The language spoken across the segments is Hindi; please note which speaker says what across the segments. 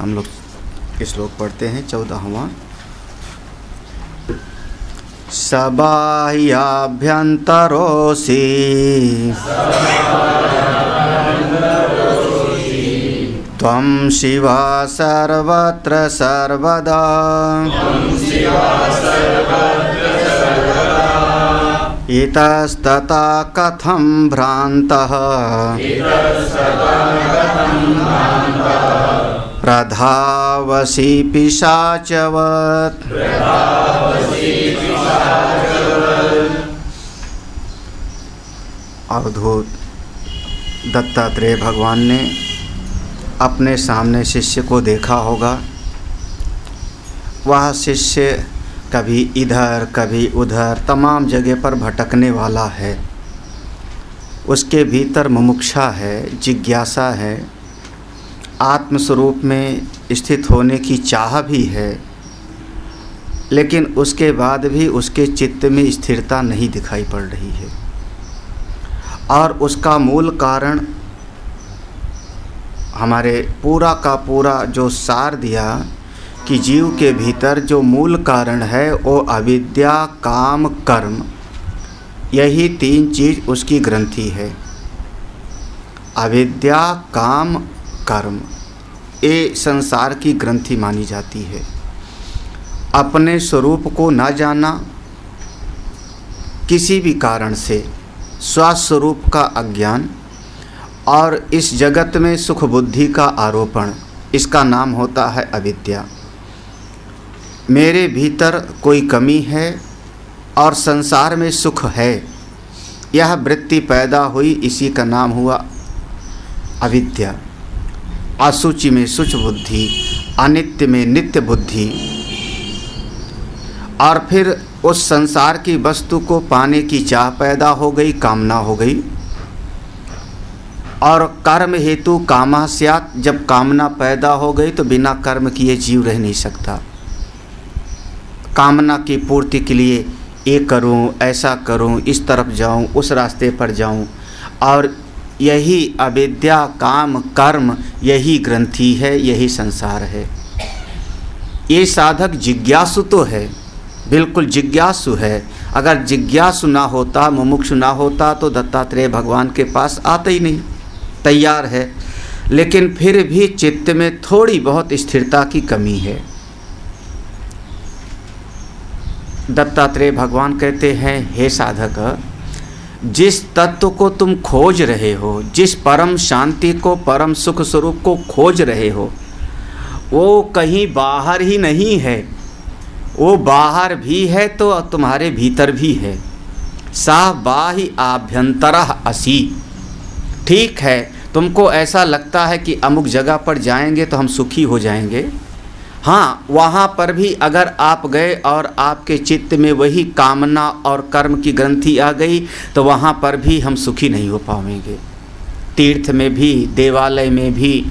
Speaker 1: हम लोग श्लोक पढ़ते हैं 14वां। सबाह्याभ्यन्तरोऽसि त्वं शिवा सर्वत्र सर्वदा इतस्ततः कथं भ्रान्तः प्रधावसि पिशाचवत्। अवधूत दत्तात्रेय भगवान ने अपने सामने शिष्य को देखा होगा। वह शिष्य कभी इधर कभी उधर तमाम जगह पर भटकने वाला है। उसके भीतर मुमुक्षा है, जिज्ञासा है, आत्मस्वरूप में स्थित होने की चाह भी है, लेकिन उसके बाद भी उसके चित्त में स्थिरता नहीं दिखाई पड़ रही है। और उसका मूल कारण हमारे पूरा का पूरा जो सार दिया कि जीव के भीतर जो मूल कारण है वो अविद्या, काम, कर्म, यही तीन चीज़ उसकी ग्रंथि है। अविद्या, काम, कर्म, ये संसार की ग्रंथि मानी जाती है। अपने स्वरूप को न जाना, किसी भी कारण से स्वस्वरूप का अज्ञान और इस जगत में सुख बुद्धि का आरोपण, इसका नाम होता है अविद्या। मेरे भीतर कोई कमी है और संसार में सुख है, यह वृत्ति पैदा हुई, इसी का नाम हुआ अविद्या। असुचि में सुच बुद्धि, अनित्य में नित्य बुद्धि, और फिर उस संसार की वस्तु को पाने की चाह पैदा हो गई, कामना हो गई। और कर्म हेतु कामः स्यात्, जब कामना पैदा हो गई तो बिना कर्म किए जीव रह नहीं सकता। कामना की पूर्ति के लिए ये करूं, ऐसा करूं, इस तरफ जाऊं, उस रास्ते पर जाऊं, और यही अविद्या, काम, कर्म, यही ग्रंथि है, यही संसार है। ये साधक जिज्ञासु तो है, बिल्कुल जिज्ञासु है। अगर जिज्ञासु ना होता, मुमुक्षु ना होता तो दत्तात्रेय भगवान के पास आते ही नहीं, तैयार है। लेकिन फिर भी चित्त में थोड़ी बहुत स्थिरता की कमी है। दत्तात्रेय भगवान कहते हैं, हे साधक, जिस तत्व को तुम खोज रहे हो, जिस परम शांति को, परम सुख स्वरूप को खोज रहे हो, वो कहीं बाहर ही नहीं है। वो बाहर भी है तो तुम्हारे भीतर भी है। सा बाहि आभ्यंतरः असि। ठीक है, तुमको ऐसा लगता है कि अमुक जगह पर जाएंगे तो हम सुखी हो जाएंगे। हाँ, वहाँ पर भी अगर आप गए और आपके चित्त में वही कामना और कर्म की ग्रंथि आ गई तो वहाँ पर भी हम सुखी नहीं हो पाएंगे। तीर्थ में भी, देवालय में भी,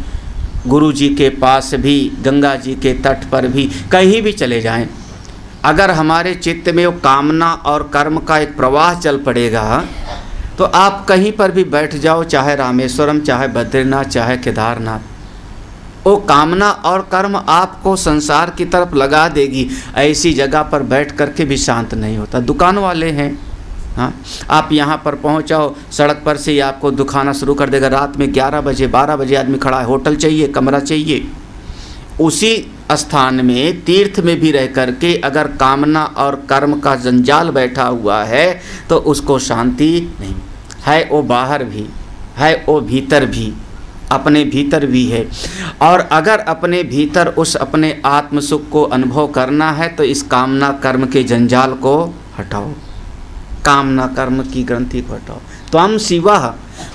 Speaker 1: गुरु जी के पास भी, गंगा जी के तट पर भी, कहीं भी चले जाएं, अगर हमारे चित्त में वो कामना और कर्म का एक प्रवाह चल पड़ेगा तो आप कहीं पर भी बैठ जाओ, चाहे रामेश्वरम, चाहे बद्रीनाथ, चाहे केदारनाथ, वो कामना और कर्म आपको संसार की तरफ लगा देगी। ऐसी जगह पर बैठ करके भी शांत नहीं होता। दुकान वाले हैं, हाँ, आप यहाँ पर पहुँचाओ, सड़क पर से ही आपको दुखाना शुरू कर देगा। रात में 11 बजे 12 बजे आदमी खड़ा है, होटल चाहिए, कमरा चाहिए। उसी स्थान में, तीर्थ में भी रह करके अगर कामना और कर्म का जंजाल बैठा हुआ है तो उसको शांति नहीं है। वो बाहर भी है, वो भीतर भी, अपने भीतर भी है। और अगर अपने भीतर उस अपने आत्म सुख को अनुभव करना है तो इस कामना कर्म के जंजाल को हटाओ, कामना कर्म की ग्रंथि को हटाओ। त्वं शिवः,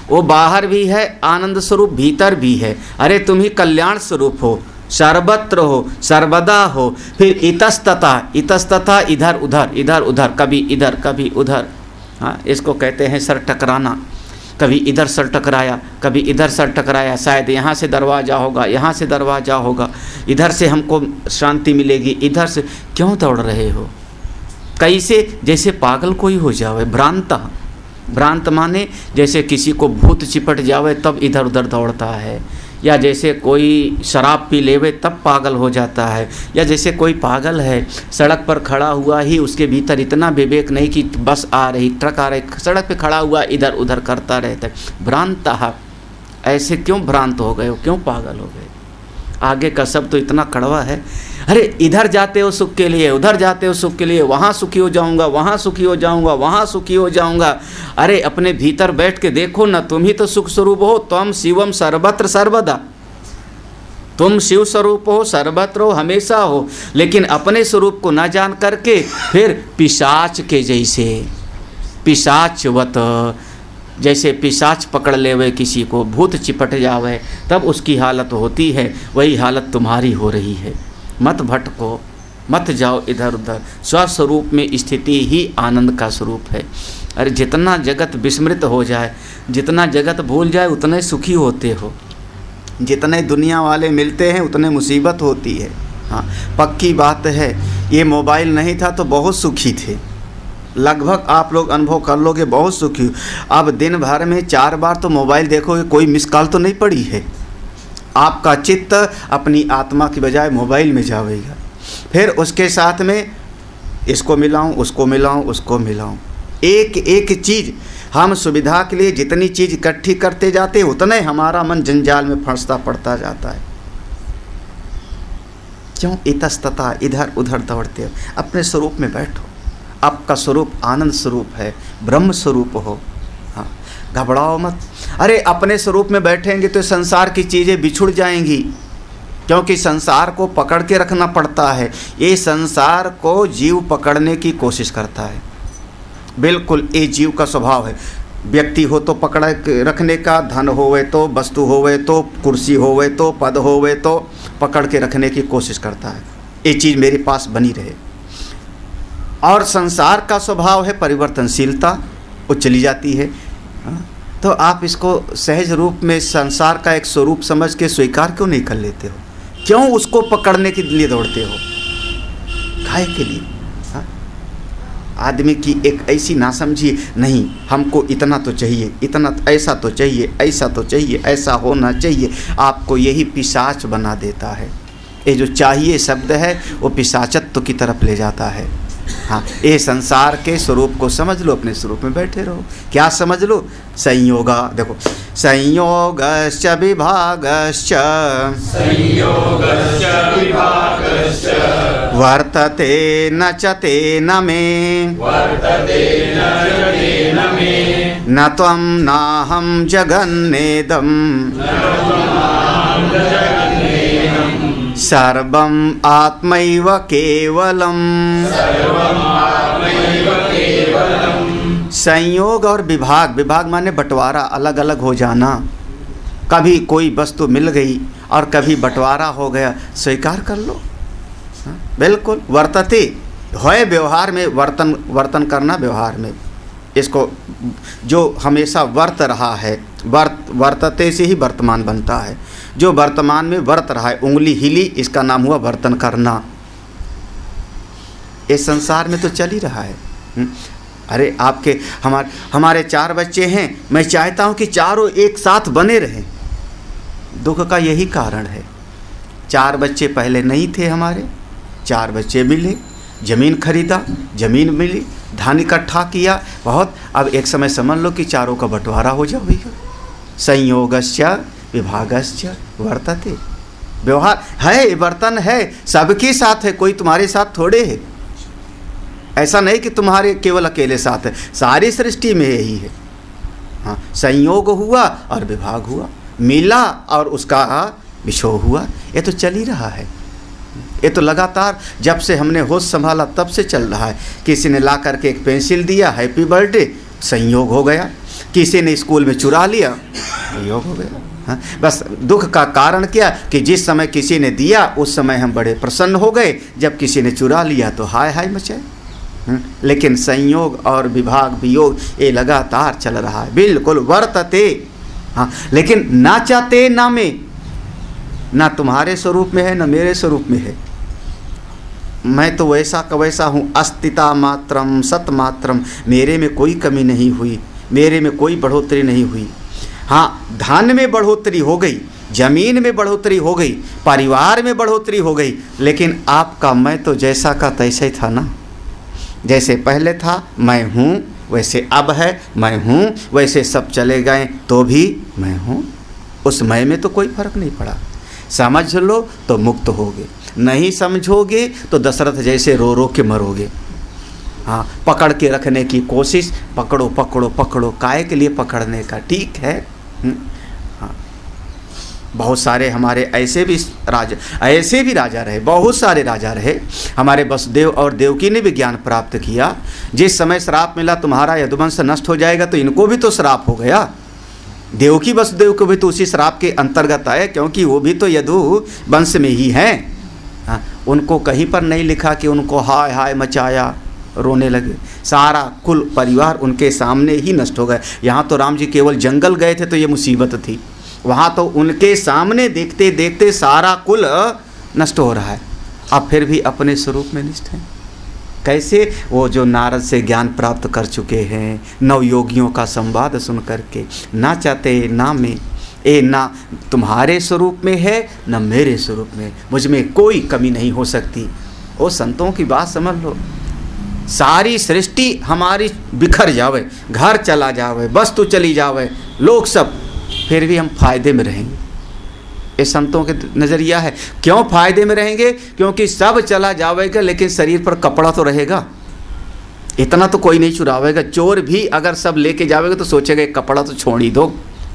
Speaker 1: वो बाहर भी है, आनंद स्वरूप भीतर भी है। अरे तुम ही कल्याण स्वरूप हो, सर्वत्र हो, सर्वदा हो। फिर इतस्ततः, इतस्ततः इधर उधर, इधर उधर, कभी इधर कभी उधर। हाँ, इसको कहते हैं सर टकराना। कभी इधर सर टकराया, कभी इधर सर टकराया, शायद यहाँ से दरवाज़ा होगा, यहाँ से दरवाज़ा होगा, इधर से हमको शांति मिलेगी, इधर से। क्यों दौड़ रहे हो? कैसे? जैसे पागल कोई हो जावे, भ्रांत। भ्रांत माने जैसे किसी को भूत चिपट जावे तब इधर उधर दौड़ता है, या जैसे कोई शराब पी लेवे तब पागल हो जाता है, या जैसे कोई पागल है सड़क पर खड़ा हुआ ही उसके भीतर इतना विवेक नहीं कि बस आ रही, ट्रक आ रही, सड़क पे खड़ा हुआ इधर उधर करता रहता है। भ्रांतः, ऐसे क्यों भ्रांत हो गए हो, क्यों पागल हो गए? आगे का सब तो इतना कड़वा है। अरे इधर जाते हो सुख के लिए, उधर जाते हो सुख के लिए, वहाँ सुखी हो जाऊँगा, वहाँ सुखी हो जाऊँगा, वहाँ सुखी हो जाऊँगा। अरे अपने भीतर बैठ के देखो ना, तुम ही तो सुख स्वरूप हो। त्वम शिवम सर्वत्र सर्वदा, तुम शिव स्वरूप हो, सर्वत्र हो, हमेशा हो। लेकिन अपने स्वरूप को ना जान करके फिर पिशाच के जैसे, पिशाचवत, जैसे पिशाच पकड़ लेवे किसी को, भूत चिपट जावे, तब उसकी हालत होती है, वही हालत तुम्हारी हो रही है। मत भटको, मत जाओ इधर उधर। स्वस्वरूप में स्थिति ही आनंद का स्वरूप है। अरे जितना जगत विस्मृत हो जाए, जितना जगत भूल जाए, उतने सुखी होते हो। जितने दुनिया वाले मिलते हैं उतने मुसीबत होती है। हाँ, पक्की बात है। ये मोबाइल नहीं था तो बहुत सुखी थे, लगभग आप लोग अनुभव कर लोगे, बहुत सुखी। अब दिन भर में 4 बार तो मोबाइल देखोगे, कोई मिस कॉल तो नहीं पड़ी है। आपका चित्त अपनी आत्मा की बजाय मोबाइल में जाएगा। फिर उसके साथ में इसको मिलाऊं, उसको मिलाऊं, उसको मिलाऊं। एक एक चीज़, हम सुविधा के लिए जितनी चीज़ इकट्ठी करते जाते हैं उतने हमारा मन जंजाल में फंसता पड़ता जाता है। क्यों इतस्तता, इधर उधर दौड़ते हो? अपने स्वरूप में बैठो। आपका स्वरूप आनंद स्वरूप है, ब्रह्म स्वरूप हो। हाँ, घबराओ मत। अरे अपने स्वरूप में बैठेंगे तो संसार की चीज़ें बिछुड़ जाएंगी, क्योंकि संसार को पकड़ के रखना पड़ता है। ये संसार को जीव पकड़ने की कोशिश करता है। बिल्कुल ये जीव का स्वभाव है। व्यक्ति हो तो पकड़ रखने का, धन होवे तो, वस्तु होवे तो, कुर्सी होवे तो, पद होवे तो पकड़ के रखने की कोशिश करता है। ये चीज़ मेरे पास बनी रहे। और संसार का स्वभाव है परिवर्तनशीलता, वो चली जाती है। तो आप इसको सहज रूप में संसार का एक स्वरूप समझ के स्वीकार क्यों नहीं कर लेते हो? क्यों उसको पकड़ने के लिए दौड़ते हो? काहे के लिए? हाँ? आदमी की एक ऐसी नासमझी, नहीं हमको इतना तो चाहिए, इतना ऐसा तो चाहिए, ऐसा तो चाहिए, ऐसा होना चाहिए, आपको यही पिशाच बना देता है। ये जो चाहिए शब्द है वो पिशाचत्व की तरफ ले जाता है। हाँ, ये संसार के स्वरूप को समझ लो, अपने स्वरूप में बैठे रहो। क्या समझ लो? संयोगा, देखो, संयोगश्च विभागश्च वर्तते न च तेन मे, न त्वं नाहं जगन्नेदं सर्वं आत्मैव केवलम। संयोग और विभाग, विभाग माने बंटवारा, अलग अलग हो जाना। कभी कोई वस्तु मिल गई और कभी बंटवारा हो गया, स्वीकार कर लो। बिल्कुल वर्तते है, व्यवहार में वर्तन करना, व्यवहार में इसको जो हमेशा वर्त रहा है, वर्तते से ही वर्तमान बनता है। जो वर्तमान में वर्त रहा है, उंगली हिली, इसका नाम हुआ वर्तन करना। इस संसार में तो चल ही रहा है। अरे आपके हमारे 4 बच्चे हैं, मैं चाहता हूं कि चारों एक साथ बने रहें। दुख का यही कारण है। 4 बच्चे पहले नहीं थे हमारे, 4 बच्चे मिले, ज़मीन खरीदा, ज़मीन मिली, धान इकट्ठा किया बहुत। अब एक समय समझ लो कि चारों का बंटवारा हो जाएगा। संयोगश्च विभागश्च वर्तते, व्यवहार है, वर्तन है, सबके साथ है, कोई तुम्हारे साथ थोड़े है। ऐसा नहीं कि तुम्हारे केवल अकेले साथ है, सारी सृष्टि में यही है। हाँ, संयोग हुआ और विभाग हुआ, मिला और उसका विछोह हुआ। ये तो चल ही रहा है। ये तो लगातार जब से हमने होश संभाला तब से चल रहा है। किसी ने ला करके एक पेंसिल दिया, हैप्पी बर्थडे, संयोग हो गया। किसी ने स्कूल में चुरा लिया, संयोग हो गया। हाँ, बस दुख का कारण क्या कि जिस समय किसी ने दिया उस समय हम बड़े प्रसन्न हो गए, जब किसी ने चुरा लिया तो हाय हाय मचाए। लेकिन संयोग और विभाग वियोग ये लगातार चल रहा है। बिल्कुल वर्तते। हाँ, लेकिन ना चाहते ना में, ना तुम्हारे स्वरूप में है ना मेरे स्वरूप में है। मैं तो वैसा का वैसा हूँ, अस्तिता मात्रम सत मात्रम, मेरे में कोई कमी नहीं हुई, मेरे में कोई बढ़ोतरी नहीं हुई। हाँ, धन में बढ़ोतरी हो गई, जमीन में बढ़ोतरी हो गई, परिवार में बढ़ोतरी हो गई, लेकिन आपका मैं तो जैसा का तैसे ही था ना। जैसे पहले था मैं हूँ, वैसे अब है मैं हूँ, वैसे सब चले गए तो भी मैं हूँ। उस मैं में तो कोई फर्क नहीं पड़ा। समझ लो तो मुक्त होगे, नहीं समझोगे तो दशरथ जैसे रो रो के मरोगे। हाँ, पकड़ के रखने की कोशिश, पकड़ो पकड़ो पकड़ो, काहे के लिए पकड़ने का, ठीक है। हाँ, बहुत सारे हमारे ऐसे भी राजा रहे, बहुत सारे राजा रहे। हमारे वसुदेव और देवकी ने भी ज्ञान प्राप्त किया। जिस समय श्राप मिला तुम्हारा यदुवंश नष्ट हो जाएगा, तो इनको भी तो श्राप हो गया। देवकी वसुदेव को भी तो उसी श्राप के अंतर्गत आए, क्योंकि वो भी तो यदु वंश में ही हैं। हाँ, उनको कहीं पर नहीं लिखा कि उनको हाय हाय मचाया, रोने लगे। सारा कुल परिवार उनके सामने ही नष्ट हो गए। यहाँ तो राम जी केवल जंगल गए थे तो ये मुसीबत थी, वहाँ तो उनके सामने देखते देखते सारा कुल नष्ट हो रहा है। अब फिर भी अपने स्वरूप में निष्ठ हैं। कैसे? वो जो नारद से ज्ञान प्राप्त कर चुके हैं, नवयोगियों का संवाद सुन करके, ना चाहते ना में ए ना तुम्हारे स्वरूप में है ना मेरे स्वरूप में, मुझ में कोई कमी नहीं हो सकती। वो संतों की बात समझ लो। सारी सृष्टि हमारी बिखर जावे, घर चला जावे, वस्तु चली जावे, लोग सब, फिर भी हम फायदे में रहेंगे। ये संतों के नज़रिया है। क्यों फायदे में रहेंगे? क्योंकि सब चला जावेगा लेकिन शरीर पर कपड़ा तो रहेगा। इतना तो कोई नहीं चुरावेगा। चोर भी अगर सब लेके जावेगा तो सोचेगा कपड़ा तो छोड़ ही दो।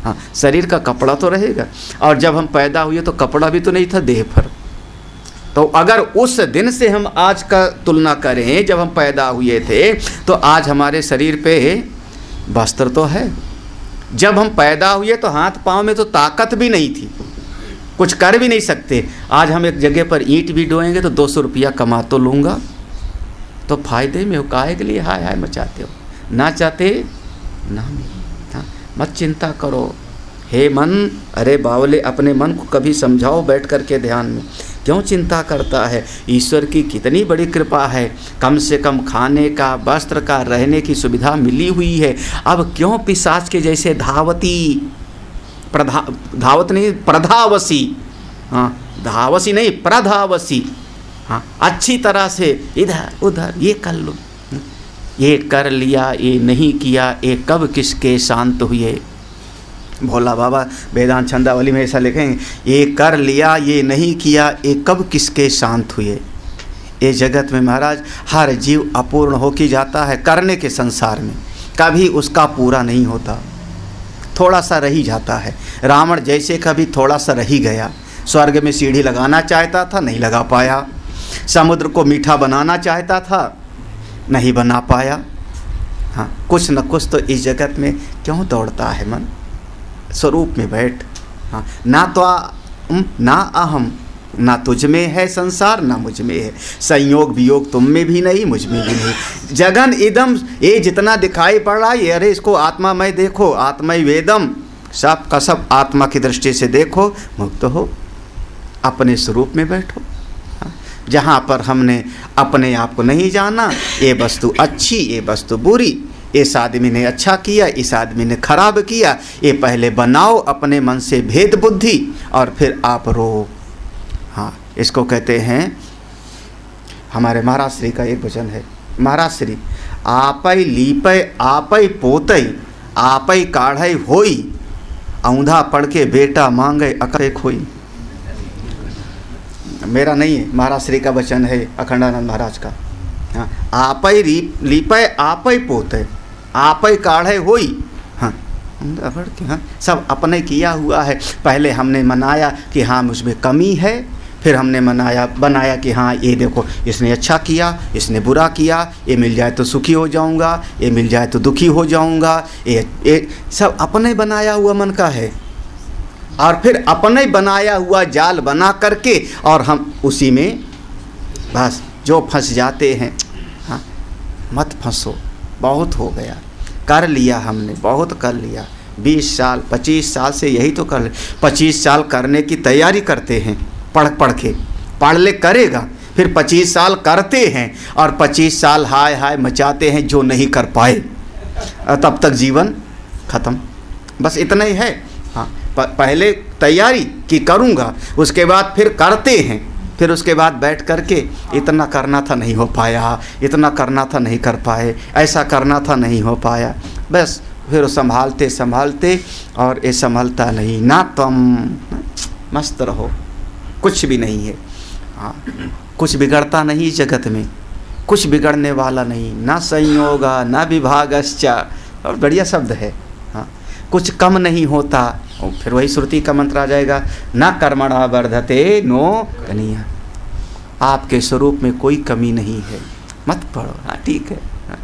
Speaker 1: हाँ, शरीर का कपड़ा तो रहेगा। और जब हम पैदा हुए तो कपड़ा भी तो नहीं था देह पर। तो अगर उस दिन से हम आज का तुलना करें, जब हम पैदा हुए थे, तो आज हमारे शरीर पे वस्त्र तो है। जब हम पैदा हुए तो हाथ पांव में तो ताकत भी नहीं थी, कुछ कर भी नहीं सकते। आज हम एक जगह पर ईंट भी ढोएंगे तो 200 रुपया कमा तो लूँगा। तो फायदे में हो, काहे के लिए हाय हाय मचाते हो? ना चाहते ना। हाँ, मत चिंता करो हे मन। अरे बावले, अपने मन को कभी समझाओ बैठ कर के ध्यान में। क्यों चिंता करता है? ईश्वर की कितनी बड़ी कृपा है, कम से कम खाने का, वस्त्र का, रहने की सुविधा मिली हुई है। अब क्यों पिशाच के जैसे धावत नहीं, प्रधावसी। हाँ, धावसी नहीं, प्रधावसी। हाँ, अच्छी तरह से इधर उधर ये कर लो, ये कर लिया, ये नहीं किया, ये कब किसके शांत हुए। भोला बाबा वेदांत छंदावली में ऐसा लिखेंगे, ये कर लिया, ये नहीं किया, ये कब किसके शांत हुए। ये जगत में महाराज हर जीव अपूर्ण हो के जाता है करने के संसार में, कभी उसका पूरा नहीं होता, थोड़ा सा रही जाता है। रावण जैसे कभी थोड़ा सा रही गया। स्वर्ग में सीढ़ी लगाना चाहता था, नहीं लगा पाया। समुद्र को मीठा बनाना चाहता था, नहीं बना पाया। हाँ, कुछ न कुछ तो इस जगत में क्यों दौड़ता है मन? स्वरूप में बैठ। हाँ, ना तो ना अहम, ना तुझ में है संसार, ना मुझ में है। संयोग वियोग तुम में भी नहीं, मुझ में भी नहीं। जगन इदम, ये जितना दिखाई पड़ रहा है, अरे इसको आत्मामय देखो, आत्मय वेदम, सब का सब आत्मा की दृष्टि से देखो, मुक्त हो, अपने स्वरूप में बैठो। हाँ, जहाँ पर हमने अपने आप को नहीं जाना, ये वस्तु अच्छी, ये वस्तु बुरी, इस आदमी ने अच्छा किया, इस आदमी ने खराब किया, ये पहले बनाओ अपने मन से भेद बुद्धि और फिर आप रो। हाँ, इसको कहते हैं, हमारे महाराज श्री का एक वचन है। महाराज श्री, आपै लीपै आपै पोतै आपै काढ़ै होई, औंधा पढ़ के बेटा मांगे अकरे खोई। मेरा नहीं है, महाराज श्री का वचन है, अखंडानंद महाराज का। हाँ, आपै लीपै आपै पोतै आपै काढ़ै होई। हाँ, हाँ, सब अपने किया हुआ है। पहले हमने मनाया कि हाँ मुझमें कमी है, फिर हमने बनाया कि हाँ ये देखो इसने अच्छा किया, इसने बुरा किया, ये मिल जाए तो सुखी हो जाऊंगा, ये मिल जाए तो दुखी हो जाऊंगा। ये सब अपने बनाया हुआ मन का है। और फिर अपने बनाया हुआ जाल बना करके और हम उसी में बस जो फंस जाते हैं। हाँ, मत फंसो, बहुत हो गया, कर लिया हमने, बहुत कर लिया। 20 साल 25 साल से यही तो कर ले। 25 साल करने की तैयारी करते हैं, पढ़ ले करेगा, फिर 25 साल करते हैं और 25 साल हाय हाय मचाते हैं जो नहीं कर पाए, तब तक जीवन खत्म। बस इतना ही है। हाँ, पहले तैयारी कि करूँगा, उसके बाद फिर करते हैं, फिर उसके बाद बैठ करके इतना करना था नहीं हो पाया, इतना करना था नहीं कर पाए, ऐसा करना था नहीं हो पाया, बस फिर संभालते संभालते और ये संभलता नहीं ना। तुम मस्त रहो, कुछ भी नहीं है। हाँ, कुछ बिगड़ता नहीं जगत में, कुछ बिगड़ने वाला नहीं, ना संयोगा ना विभागश्च, और बढ़िया शब्द है। हाँ, कुछ कम नहीं होता, और फिर वही श्रुति का मंत्र आ जाएगा, ना कर्मणा वर्धते नो कनिया, आपके स्वरूप में कोई कमी नहीं है, मत पढ़ो। हाँ ठीक है,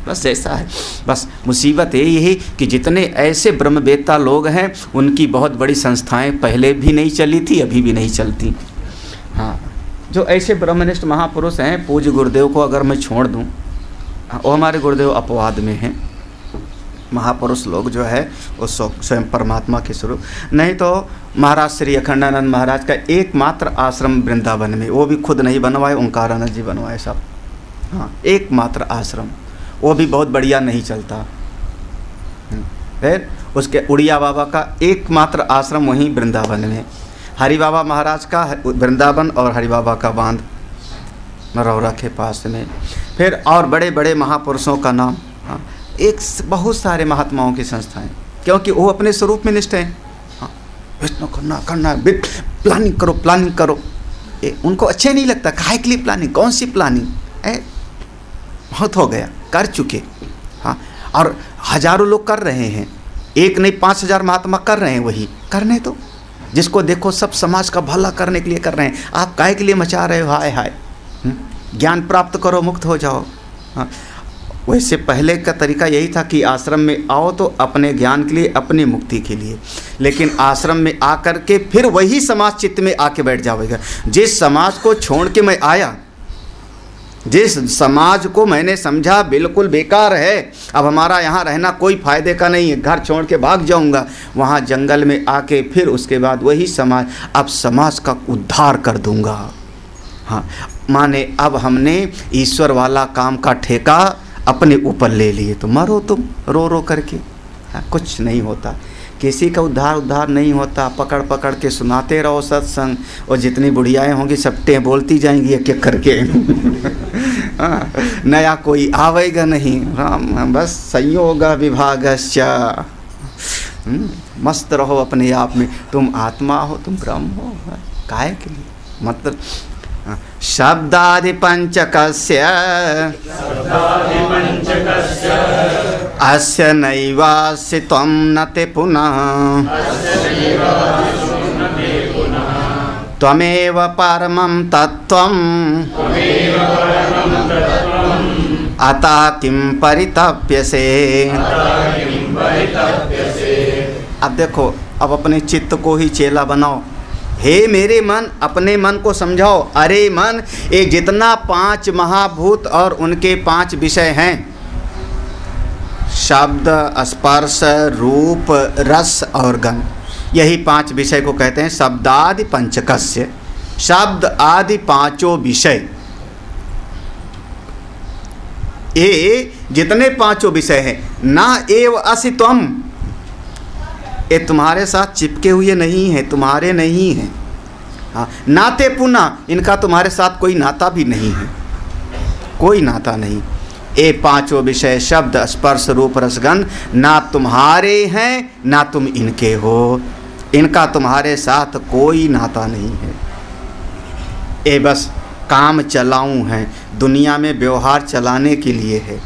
Speaker 1: बस ऐसा है। बस मुसीबत यही कि जितने ऐसे ब्रह्मवेत्ता लोग हैं उनकी बहुत बड़ी संस्थाएं पहले भी नहीं चली थी, अभी भी नहीं चलती। हाँ, जो ऐसे ब्रह्मनिष्ठ महापुरुष हैं, पूज्य गुरुदेव को अगर मैं छोड़ दूं, वो हमारे गुरुदेव अपवाद में हैं। महापुरुष लोग जो है वो स्वयं परमात्मा के स्वरूप, नहीं तो महाराज श्री अखंडानंद महाराज का एकमात्र आश्रम वृंदावन में, वो भी खुद नहीं बनवाए, ओंकारानंद जी बनवाए सब। हाँ, एकमात्र आश्रम, वो भी बहुत बढ़िया नहीं चलता। फिर उसके उड़िया बाबा का एकमात्र आश्रम वहीं वृंदावन में, हरि बाबा महाराज का वृंदावन और हरि बाबा का बांध नरौरा के पास में। फिर और बड़े बड़े महापुरुषों का नाम, हाँ, एक बहुत सारे महात्माओं की संस्थाएं, क्योंकि वो अपने स्वरूप में निष्ठ हैं। हाँ, विष्णु करना प्लानिंग करो, प्लानिंग करो, उनको अच्छे नहीं लगता, काहे के लिए प्लानिंग, कौन सी प्लानिंग, बहुत हो गया, कर चुके। हाँ, और हजारों लोग कर रहे हैं, एक नहीं 5000 महात्मा कर रहे हैं, वही करने तो जिसको देखो सब समाज का भला करने के लिए कर रहे हैं, आप काहे के लिए मचा रहे हो, हाय हाय। ज्ञान प्राप्त करो, मुक्त हो जाओ। हाँ, वैसे पहले का तरीका यही था कि आश्रम में आओ तो अपने ज्ञान के लिए, अपनी मुक्ति के लिए, लेकिन आश्रम में आकर के फिर वही समाज चित्त में आके बैठ जाएगा। जिस समाज को छोड़ के मैं आया, जिस समाज को मैंने समझा बिल्कुल बेकार है, अब हमारा यहाँ रहना कोई फ़ायदे का नहीं है, घर छोड़ के भाग जाऊँगा, वहाँ जंगल में आके फिर उसके बाद वही समाज, अब समाज का उद्धार कर दूँगा। हाँ, माने अब हमने ईश्वर वाला काम का ठेका अपने ऊपर ले लिए, तो मरो तुम रो रो करके। हाँ, कुछ नहीं होता, किसी का उद्धार नहीं होता। पकड़ पकड़ के सुनाते रहो सत्संग, और जितनी बुढ़ियाएँ होंगी सबटे बोलती जाएंगी एक एक करके। हाँ, नया कोई आवेगा नहीं, राम बस संयोग विभागश्च। मस्त रहो अपने आप में, तुम आत्मा हो, तुम ब्रह्म हो, काहे के लिए, मतलब शब्दादि पंचकस्य अस्य नैवास्य त्वं न ते पुनः त्वमेव परमं तत्त्वम् अतः किं परितप्यसे। अब देखो, अब अपने चित्त को ही चेला बनाओ। हे मेरे मन, अपने मन को समझाओ, अरे मन, ये जितना 5 महाभूत और उनके 5 विषय हैं, शब्द, स्पर्श, रूप, रस और गंध, यही 5 विषय को कहते हैं शब्दादि पंचकस्य। शब्द आदि 5 विषय, ये जितने 5 विषय हैं, ना एव असि त्वम, ये तुम्हारे साथ चिपके हुए नहीं है, तुम्हारे नहीं है। हाँ, नाते पुनः, इनका तुम्हारे साथ कोई नाता भी नहीं है, कोई नाता नहीं। ये 5 विषय शब्द, स्पर्श, रूप, रसगंध ना तुम्हारे हैं ना तुम इनके हो, इनका तुम्हारे साथ कोई नाता नहीं है। ये बस काम चलाऊं हैं, दुनिया में व्यवहार चलाने के लिए है,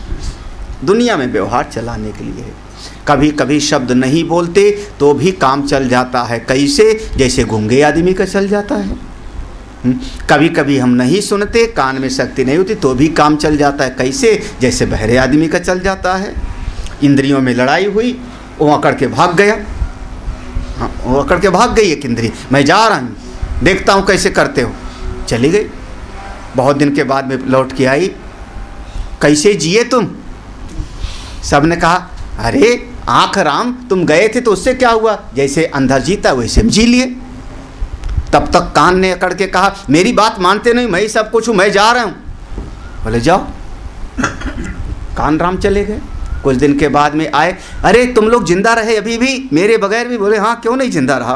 Speaker 1: दुनिया में व्यवहार चलाने के लिए है। कभी कभी शब्द नहीं बोलते तो भी काम चल जाता है, कैसे, जैसे गूंगे आदमी का चल जाता है। कभी कभी हम नहीं सुनते, कान में शक्ति नहीं होती तो भी काम चल जाता है, कैसे, जैसे बहरे आदमी का चल जाता है। इंद्रियों में लड़ाई हुई, वो अकड़ के भाग गया। हाँ, वो अकड़ के भाग गई एक इंद्री, मैं जा रहा हूँ, देखता हूँ कैसे करते हो, चली गई। बहुत दिन के बाद में लौट के आई, कैसे जिए तुम? सब ने कहा, अरे आँख राम, तुम गए थे तो उससे क्या हुआ, जैसे अंधा जीता वैसे हम जी लिए। तब तक कान ने अकड़ के कहा, मेरी बात मानते नहीं, मैं ही सब कुछ हूँ, मैं जा रहा हूँ। बोले जाओ। कान राम चले गए। कुछ दिन के बाद में आए, अरे तुम लोग जिंदा रहे अभी भी मेरे बगैर भी? बोले हाँ, क्यों नहीं जिंदा रहा,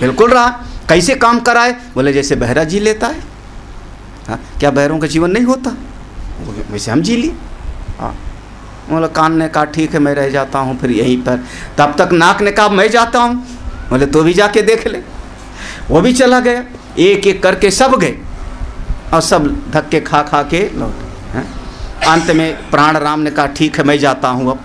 Speaker 1: बिल्कुल रहा। कैसे काम कराए? बोले जैसे बहरा जी लेता है। हाँ, क्या बहरों का जीवन नहीं होता? वैसे हम जी लिए। हाँ, बोला कान ने कहा ठीक है मैं रह जाता हूँ फिर यहीं पर। तब तक नाक ने कहा मैं जाता हूँ। बोले तो भी जाके देख ले। वो भी चला गया। एक एक करके सब गए और सब धक्के खा खा के लौटे। अंत में प्राण राम ने कहा ठीक है मैं जाता हूँ अब।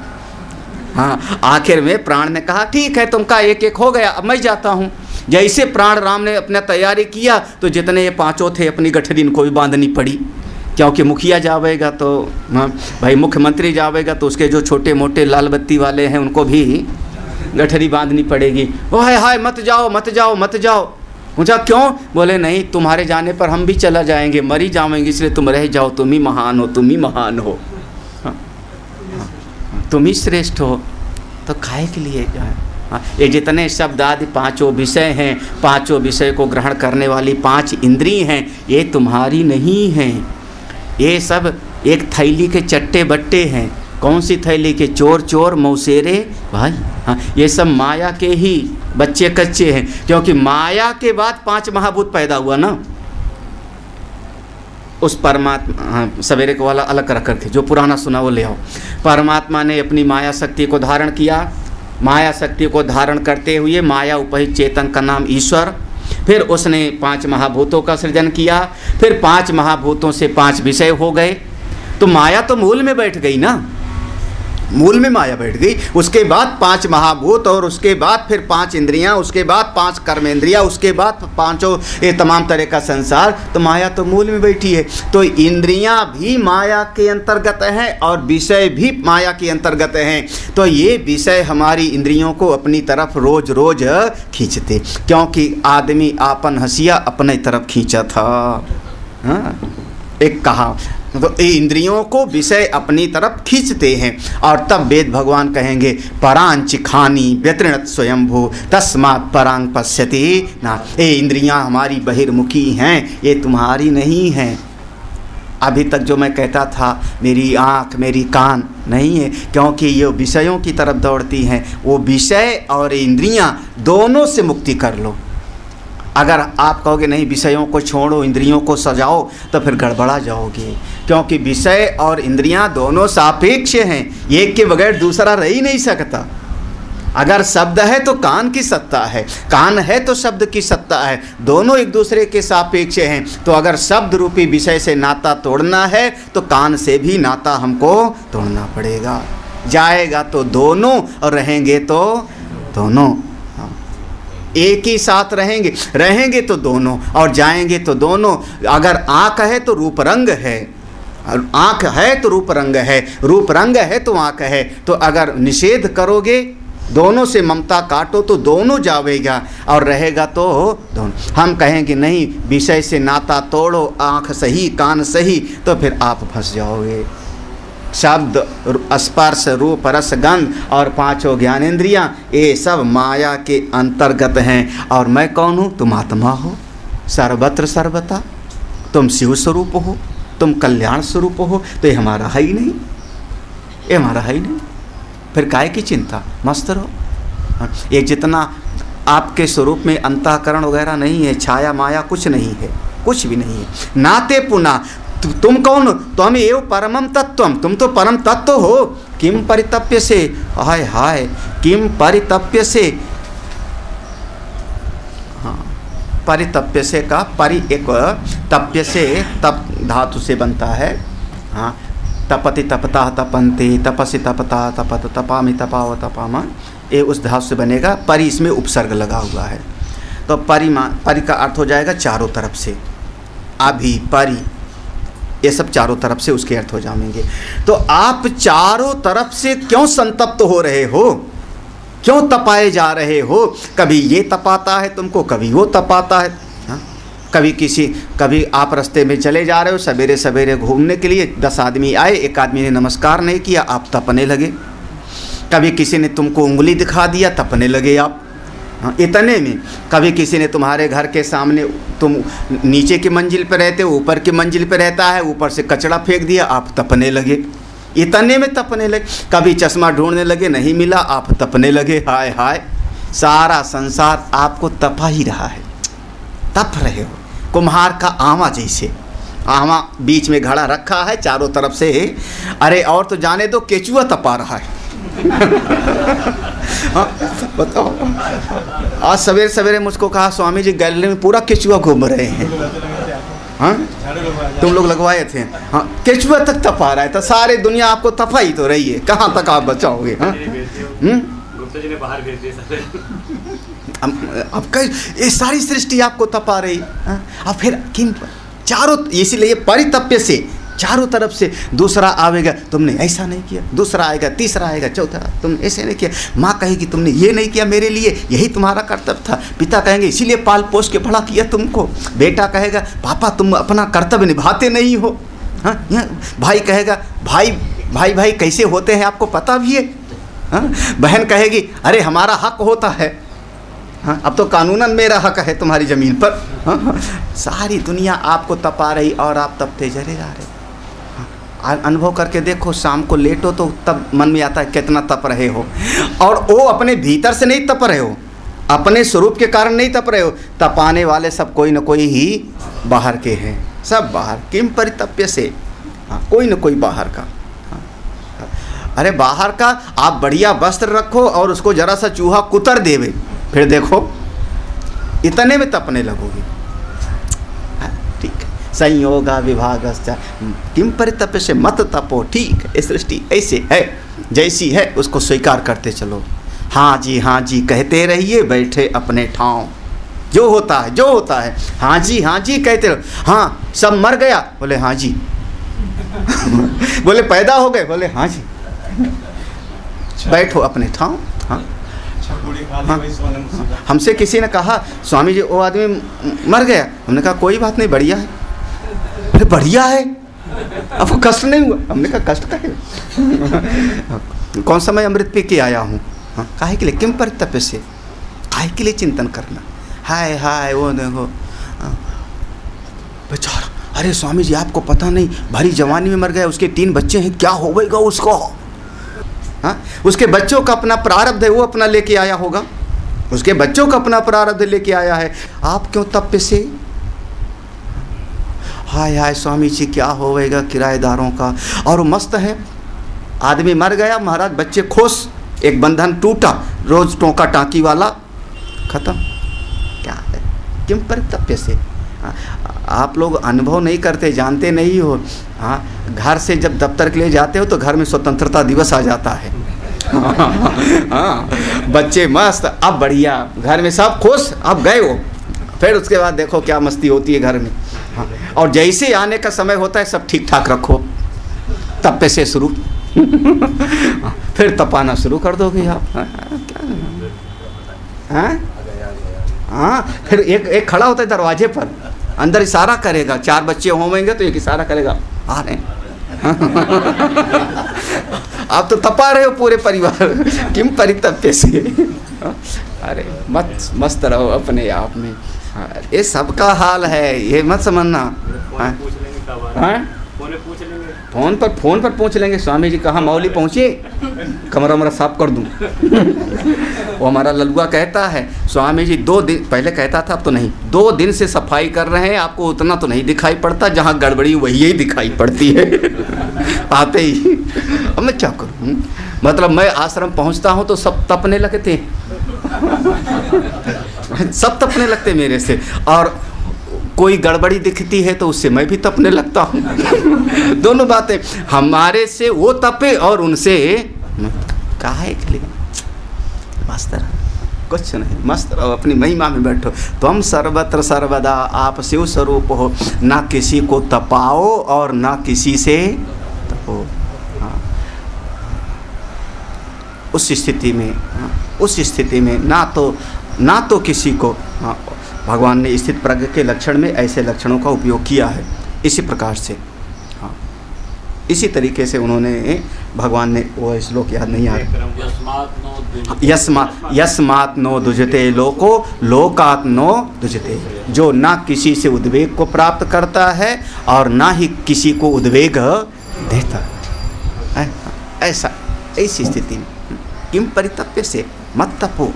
Speaker 1: हाँ, आखिर में प्राण ने कहा ठीक है तुमका एक एक हो गया अब मैं जाता हूँ। जैसे प्राण राम ने अपना तैयारी किया तो जितने ये पांचों थे अपनी गठरी इनको भी बांधनी पड़ी, क्योंकि मुखिया जावेगा तो भाई मुख्यमंत्री जावेगा तो उसके जो छोटे मोटे लाल बत्ती वाले हैं उनको भी गठरी बांधनी पड़ेगी। वो है हाय मत जाओ मत जाओ मत जाओ। पूछा क्यों? बोले नहीं तुम्हारे जाने पर हम भी चला जाएंगे, मरी जाएंगे, इसलिए तुम रह जाओ, तुम ही महान हो, तुम ही महान हो, तुम ही श्रेष्ठ हो। तो काहे के लिए जाए? ये जितने शब्द आदि पांचों विषय हैं, पांचों विषय को ग्रहण करने वाली पांच इंद्रिय हैं, ये तुम्हारी नहीं हैं। ये सब एक थैली के चट्टे बट्टे हैं। कौन सी थैली के? चोर चोर मौसेरे भाई। हाँ, ये सब माया के ही बच्चे कच्चे हैं, क्योंकि माया के बाद पांच महाभूत पैदा हुआ ना। उस परमात्मा, हाँ सवेरे को वाला अलग रख करके जो पुराना सुना वो ले आओ। परमात्मा ने अपनी माया शक्ति को धारण किया। माया शक्ति को धारण करते हुए माया उपहित चेतन का नाम ईश्वर। फिर उसने पांच महाभूतों का सृजन किया। फिर पांच महाभूतों से पांच विषय हो गए। तो माया तो मूल में बैठ गई ना, मूल में माया बैठ गई। उसके बाद पांच महाभूत और उसके बाद फिर पांच इंद्रियां, उसके बाद पांच कर्मेंद्रियां, उसके बाद पांचों ये तमाम तरह का संसार। तो माया तो मूल में बैठी है। तो इंद्रियां भी माया के अंतर्गत हैं और विषय भी माया के अंतर्गत हैं। तो ये विषय हमारी इंद्रियों को अपनी तरफ रोज रोज खींचते, क्योंकि आदमी आपन हंसिया अपने तरफ खींचा था। हाँ, एक कहा तो ये इंद्रियों को विषय अपनी तरफ खींचते हैं। और तब वेद भगवान कहेंगे परांच खानी व्यतृणत स्वयंभू तस्मात् परांग पश्यति ना। ये इंद्रियां हमारी बहिर्मुखी हैं, ये तुम्हारी नहीं हैं। अभी तक जो मैं कहता था मेरी आँख मेरी कान नहीं है, क्योंकि ये विषयों की तरफ दौड़ती हैं। वो विषय और इंद्रियां दोनों से मुक्ति कर लो। अगर आप कहोगे नहीं विषयों को छोड़ो इंद्रियों को सजाओ तो फिर गड़बड़ा जाओगे, क्योंकि विषय और इंद्रियां दोनों सापेक्ष हैं। एक के बगैर दूसरा रह ही नहीं सकता। अगर शब्द है तो कान की सत्ता है, कान है तो शब्द की सत्ता है, दोनों एक दूसरे के सापेक्ष हैं। तो अगर शब्द रूपी विषय से नाता तोड़ना है तो कान से भी नाता हमको तोड़ना पड़ेगा। जाएगा तो दोनों और रहेंगे तो दोनों, एक ही साथ रहेंगे, रहेंगे तो दोनों और जाएंगे तो दोनों। अगर आँख है तो रूप रंग है, आँख है तो रूप रंग है, रूप रंग है तो आँख है। तो अगर निषेध करोगे दोनों से ममता काटो तो दोनों जावेगा और रहेगा तो दोनों। हम कहेंगे नहीं विषय से नाता तोड़ो, आँख सही कान सही, तो फिर आप फंस जाओगे। शब्द स्पर्श रूप रस गंध और पांचों ज्ञानेंद्रियां ये सब माया के अंतर्गत हैं। और मैं कौन हूँ? तुम आत्मा हो, सर्वत्र सर्वता, तुम शिव स्वरूप हो, तुम कल्याण स्वरूप हो। तो ये हमारा है ही नहीं, ये हमारा है ही नहीं। फिर काय की चिंता, मस्त रहो। ये जितना आपके स्वरूप में अंतःकरण वगैरह नहीं है, छाया माया कुछ नहीं है, कुछ भी नहीं है। नाते पुना तुम कौन? तुम एव परमम तत्वम, तुम तो परम तत्व हो। किम परितप्य से, हाय हाय किम परितप्य से। हाँ, परितप्य से का परि एक तप्य से तप धातु से बनता है। हाँ, तपति तपता तपन्ते, तपसि तपता तपत, तपामि तपाव तपामा, ये उस धातु से बनेगा। परि इसमें उपसर्ग लगा हुआ है। तो परि का अर्थ हो जाएगा चारों तरफ से। अभि परि ये सब चारों तरफ से उसके अर्थ हो जाएंगे। तो आप चारों तरफ से क्यों संतप्त हो रहे हो? क्यों तपाए जा रहे हो? कभी ये तपाता है तुमको, कभी वो तपाता है। हाँ? कभी आप रास्ते में चले जा रहे हो सवेरे सवेरे घूमने के लिए, 10 आदमी आए, एक आदमी ने नमस्कार नहीं किया, आप तपने लगे। कभी किसी ने तुमको उंगली दिखा दिया, तपने लगे आप। हाँ, इतने में कभी किसी ने तुम्हारे घर के सामने, तुम नीचे की मंजिल पर रहते हो, ऊपर की मंजिल पर रहता है, ऊपर से कचरा फेंक दिया, आप तपने लगे। इतने में तपने लगे। कभी चश्मा ढूंढने लगे, नहीं मिला, आप तपने लगे। हाय हाय, सारा संसार आपको तपा ही रहा है, तप रहे हो। कुम्हार का आमा जैसे, आमा बीच में घड़ा रखा है चारों तरफ से, अरे और तो जाने दो केचुआ तपा रहा है। हाँ, बताओ। आज सवेरे सवेरे मुझको कहा स्वामी जी गैलरी में पूरा केचुआ घूम रहे हैं। हाँ, तुम लोग लगवाए थे। हाँ, केचुआ तक तपा रहा है, तो सारी दुनिया आपको तपा ही तो रही है, कहाँ तक आप बचाओगे। हाँ, बाहर भेज दिए। अब ये सारी सृष्टि आपको तपा रही। अब फिर किन चारों, इसीलिए परितप्य से चारों तरफ से दूसरा आवेगा, तुमने ऐसा नहीं किया, दूसरा आएगा, तीसरा आएगा, चौथा तुम ऐसे नहीं किया, माँ कहेगी तुमने ये नहीं किया मेरे लिए, यही तुम्हारा कर्तव्य था, पिता कहेंगे इसीलिए पाल पोस के बड़ा किया तुमको, बेटा कहेगा पापा तुम अपना कर्तव्य निभाते नहीं हो। हाँ, भाई कहेगा भाई भाई भाई कैसे होते हैं आपको पता भी है। हाँ, बहन कहेगी अरे हमारा हक होता है। हाँ, अब तो कानूनन मेरा हक है तुम्हारी ज़मीन पर। हाँ, सारी दुनिया आपको तपा रही और आप तपते चले जा रहे। हाँ, अनुभव करके देखो, शाम को लेटो तो तब मन में आता है कितना तप रहे हो, और वो अपने भीतर से नहीं तप रहे हो, अपने स्वरूप के कारण नहीं तप रहे हो। तपाने वाले सब कोई न कोई ही बाहर के हैं, सब बाहर। किम परितप्य से, हाँ, कोई न कोई बाहर का। अरे बाहर का आप बढ़िया वस्त्र रखो और उसको जरा सा चूहा कुतर देवे, फिर देखो इतने में तपने लगोगे। ठीक है, संयोगा विभागश्च किम परितप्य से मत तपो। ठीक है, सृष्टि ऐसे है जैसी है उसको स्वीकार करते चलो। हाँ जी कहते रहिए बैठे अपने ठाव, जो होता है जो होता है हाँ जी कहते रहो। हाँ, सब मर गया, बोले हाँ जी। बोले पैदा हो गए, बोले हाँ जी। बैठो अपने ठाव। हाँ, हाँ, हमसे किसी ने कहा स्वामी जी वो आदमी मर गया, हमने कहा कोई बात नहीं, बढ़िया है। अरे बढ़िया है, अब वो कष्ट नहीं हुआ। हमने कहा कष्ट का है। कौन सा मैं अमृत पी के आया हूँ। हाँ, काहे के लिए, किम परितप्य से, काहे के लिए चिंतन करना। हाय हाय वो देखो बेचारा, अरे स्वामी जी आपको पता नहीं भरी जवानी में मर गया, उसके 3 बच्चे हैं, क्या होगा उसको। हाँ, उसके बच्चों का अपना प्रारब्ध है, वो अपना लेके आया होगा, उसके बच्चों का अपना प्रारब्ध लेके आया है। आप क्यों तप से हाय हाय स्वामी जी क्या होगा किराएदारों का। और मस्त है, आदमी मर गया महाराज, बच्चे खुश, एक बंधन टूटा, रोज टोका टाँकी वाला खत्म। क्या है, किम परितप्य से। आप लोग अनुभव नहीं करते, जानते नहीं हो। हाँ, घर से जब दफ्तर के लिए जाते हो तो घर में स्वतंत्रता दिवस आ जाता है। हाँ, बच्चे मस्त, अब बढ़िया, घर में सब खुश, अब गए हो। फिर उसके बाद देखो क्या मस्ती होती है घर में। हाँ, और जैसे आने का समय होता है सब ठीक ठाक रखो, तप्पे से शुरू। फिर तपाना शुरू कर दोगे आप। हाँ, फिर एक खड़ा होता है दरवाजे पर, अंदर इशारा करेगा, 4 बच्चे होंगे तो एक इशारा करेगा आ रहे हैं। आप तो तपा रहे हो पूरे परिवार, किम परितप्य से। अरे मस्त रहो अपने आप में। ये सबका हाल है, ये मत समझना। फोन पर पूछ लेंगे स्वामी जी कहाँ मौली पहुँचे, कमरा वमरा साफ कर दूँ। वो हमारा ललुआ कहता है स्वामी जी 2 दिन पहले कहता था, अब तो नहीं, 2 दिन से सफाई कर रहे हैं, आपको उतना तो नहीं दिखाई पड़ता, जहाँ गड़बड़ी वही ही दिखाई पड़ती है। आते ही। अब मैं क्या करूँ, मतलब मैं आश्रम पहुँचता हूँ तो सब तपने लगते हैं। सब तपने लगते मेरे से, और कोई गड़बड़ी दिखती है तो उससे मैं भी तपने लगता हूँ। दोनों बातें, हमारे से वो तपे और उनसे काहे के लिए। मस्त रहो, कुछ नहीं, मस्त रहो, अपनी महिमा में बैठो। तुम सर्वत्र सर्वदा आप शिव स्वरूप हो, ना किसी को तपाओ और ना किसी से तपो। हाँ, उस स्थिति में ना तो किसी को। हाँ, भगवान ने स्थित प्रज्ञ के लक्षण में ऐसे लक्षणों का उपयोग किया है, इसी प्रकार से। हाँ, इसी तरीके से उन्होंने, भगवान ने, वो श्लोक याद नहीं आ रहा, यस्मात् नो दुजते लोको लोकात् नो दुजते, जो ना किसी से उद्वेग को प्राप्त करता है और ना ही किसी को उद्वेग देता है। ऐसी स्थिति में किम परितप्य से मत तपो।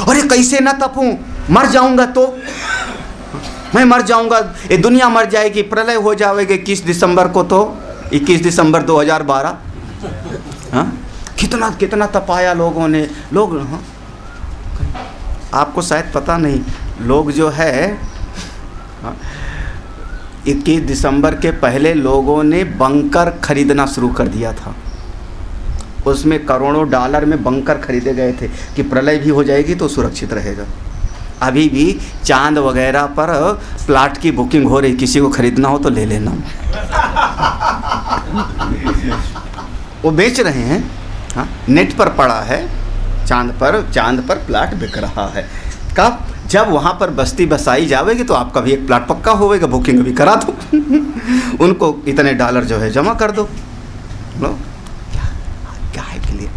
Speaker 1: अरे कैसे ना तपूं, मर जाऊंगा तो, मैं मर जाऊंगा, ये दुनिया मर जाएगी, प्रलय हो जाएगी 21 दिसंबर को, तो 21 दिसंबर 2012। हाँ, कितना कितना तपाया लोगों ने। लोग, हाँ, आपको शायद पता नहीं, लोग जो है 21 दिसंबर के पहले लोगों ने बंकर खरीदना शुरू कर दिया था। उसमें करोड़ों डॉलर में बंकर खरीदे गए थे कि प्रलय भी हो जाएगी तो सुरक्षित रहेगा। अभी भी चांद वगैरह पर प्लाट की बुकिंग हो रही, किसी को खरीदना हो तो ले लेना। वो बेच रहे हैं, हाँ, नेट पर पड़ा है, चांद पर प्लाट बिक रहा है। कब? जब वहाँ पर बस्ती बसाई जाएगी तो आपका भी एक प्लाट पक्का होगा, बुकिंग भी करा दो। उनको इतने डॉलर जो है जमा कर दो। लो क्या है के लिए,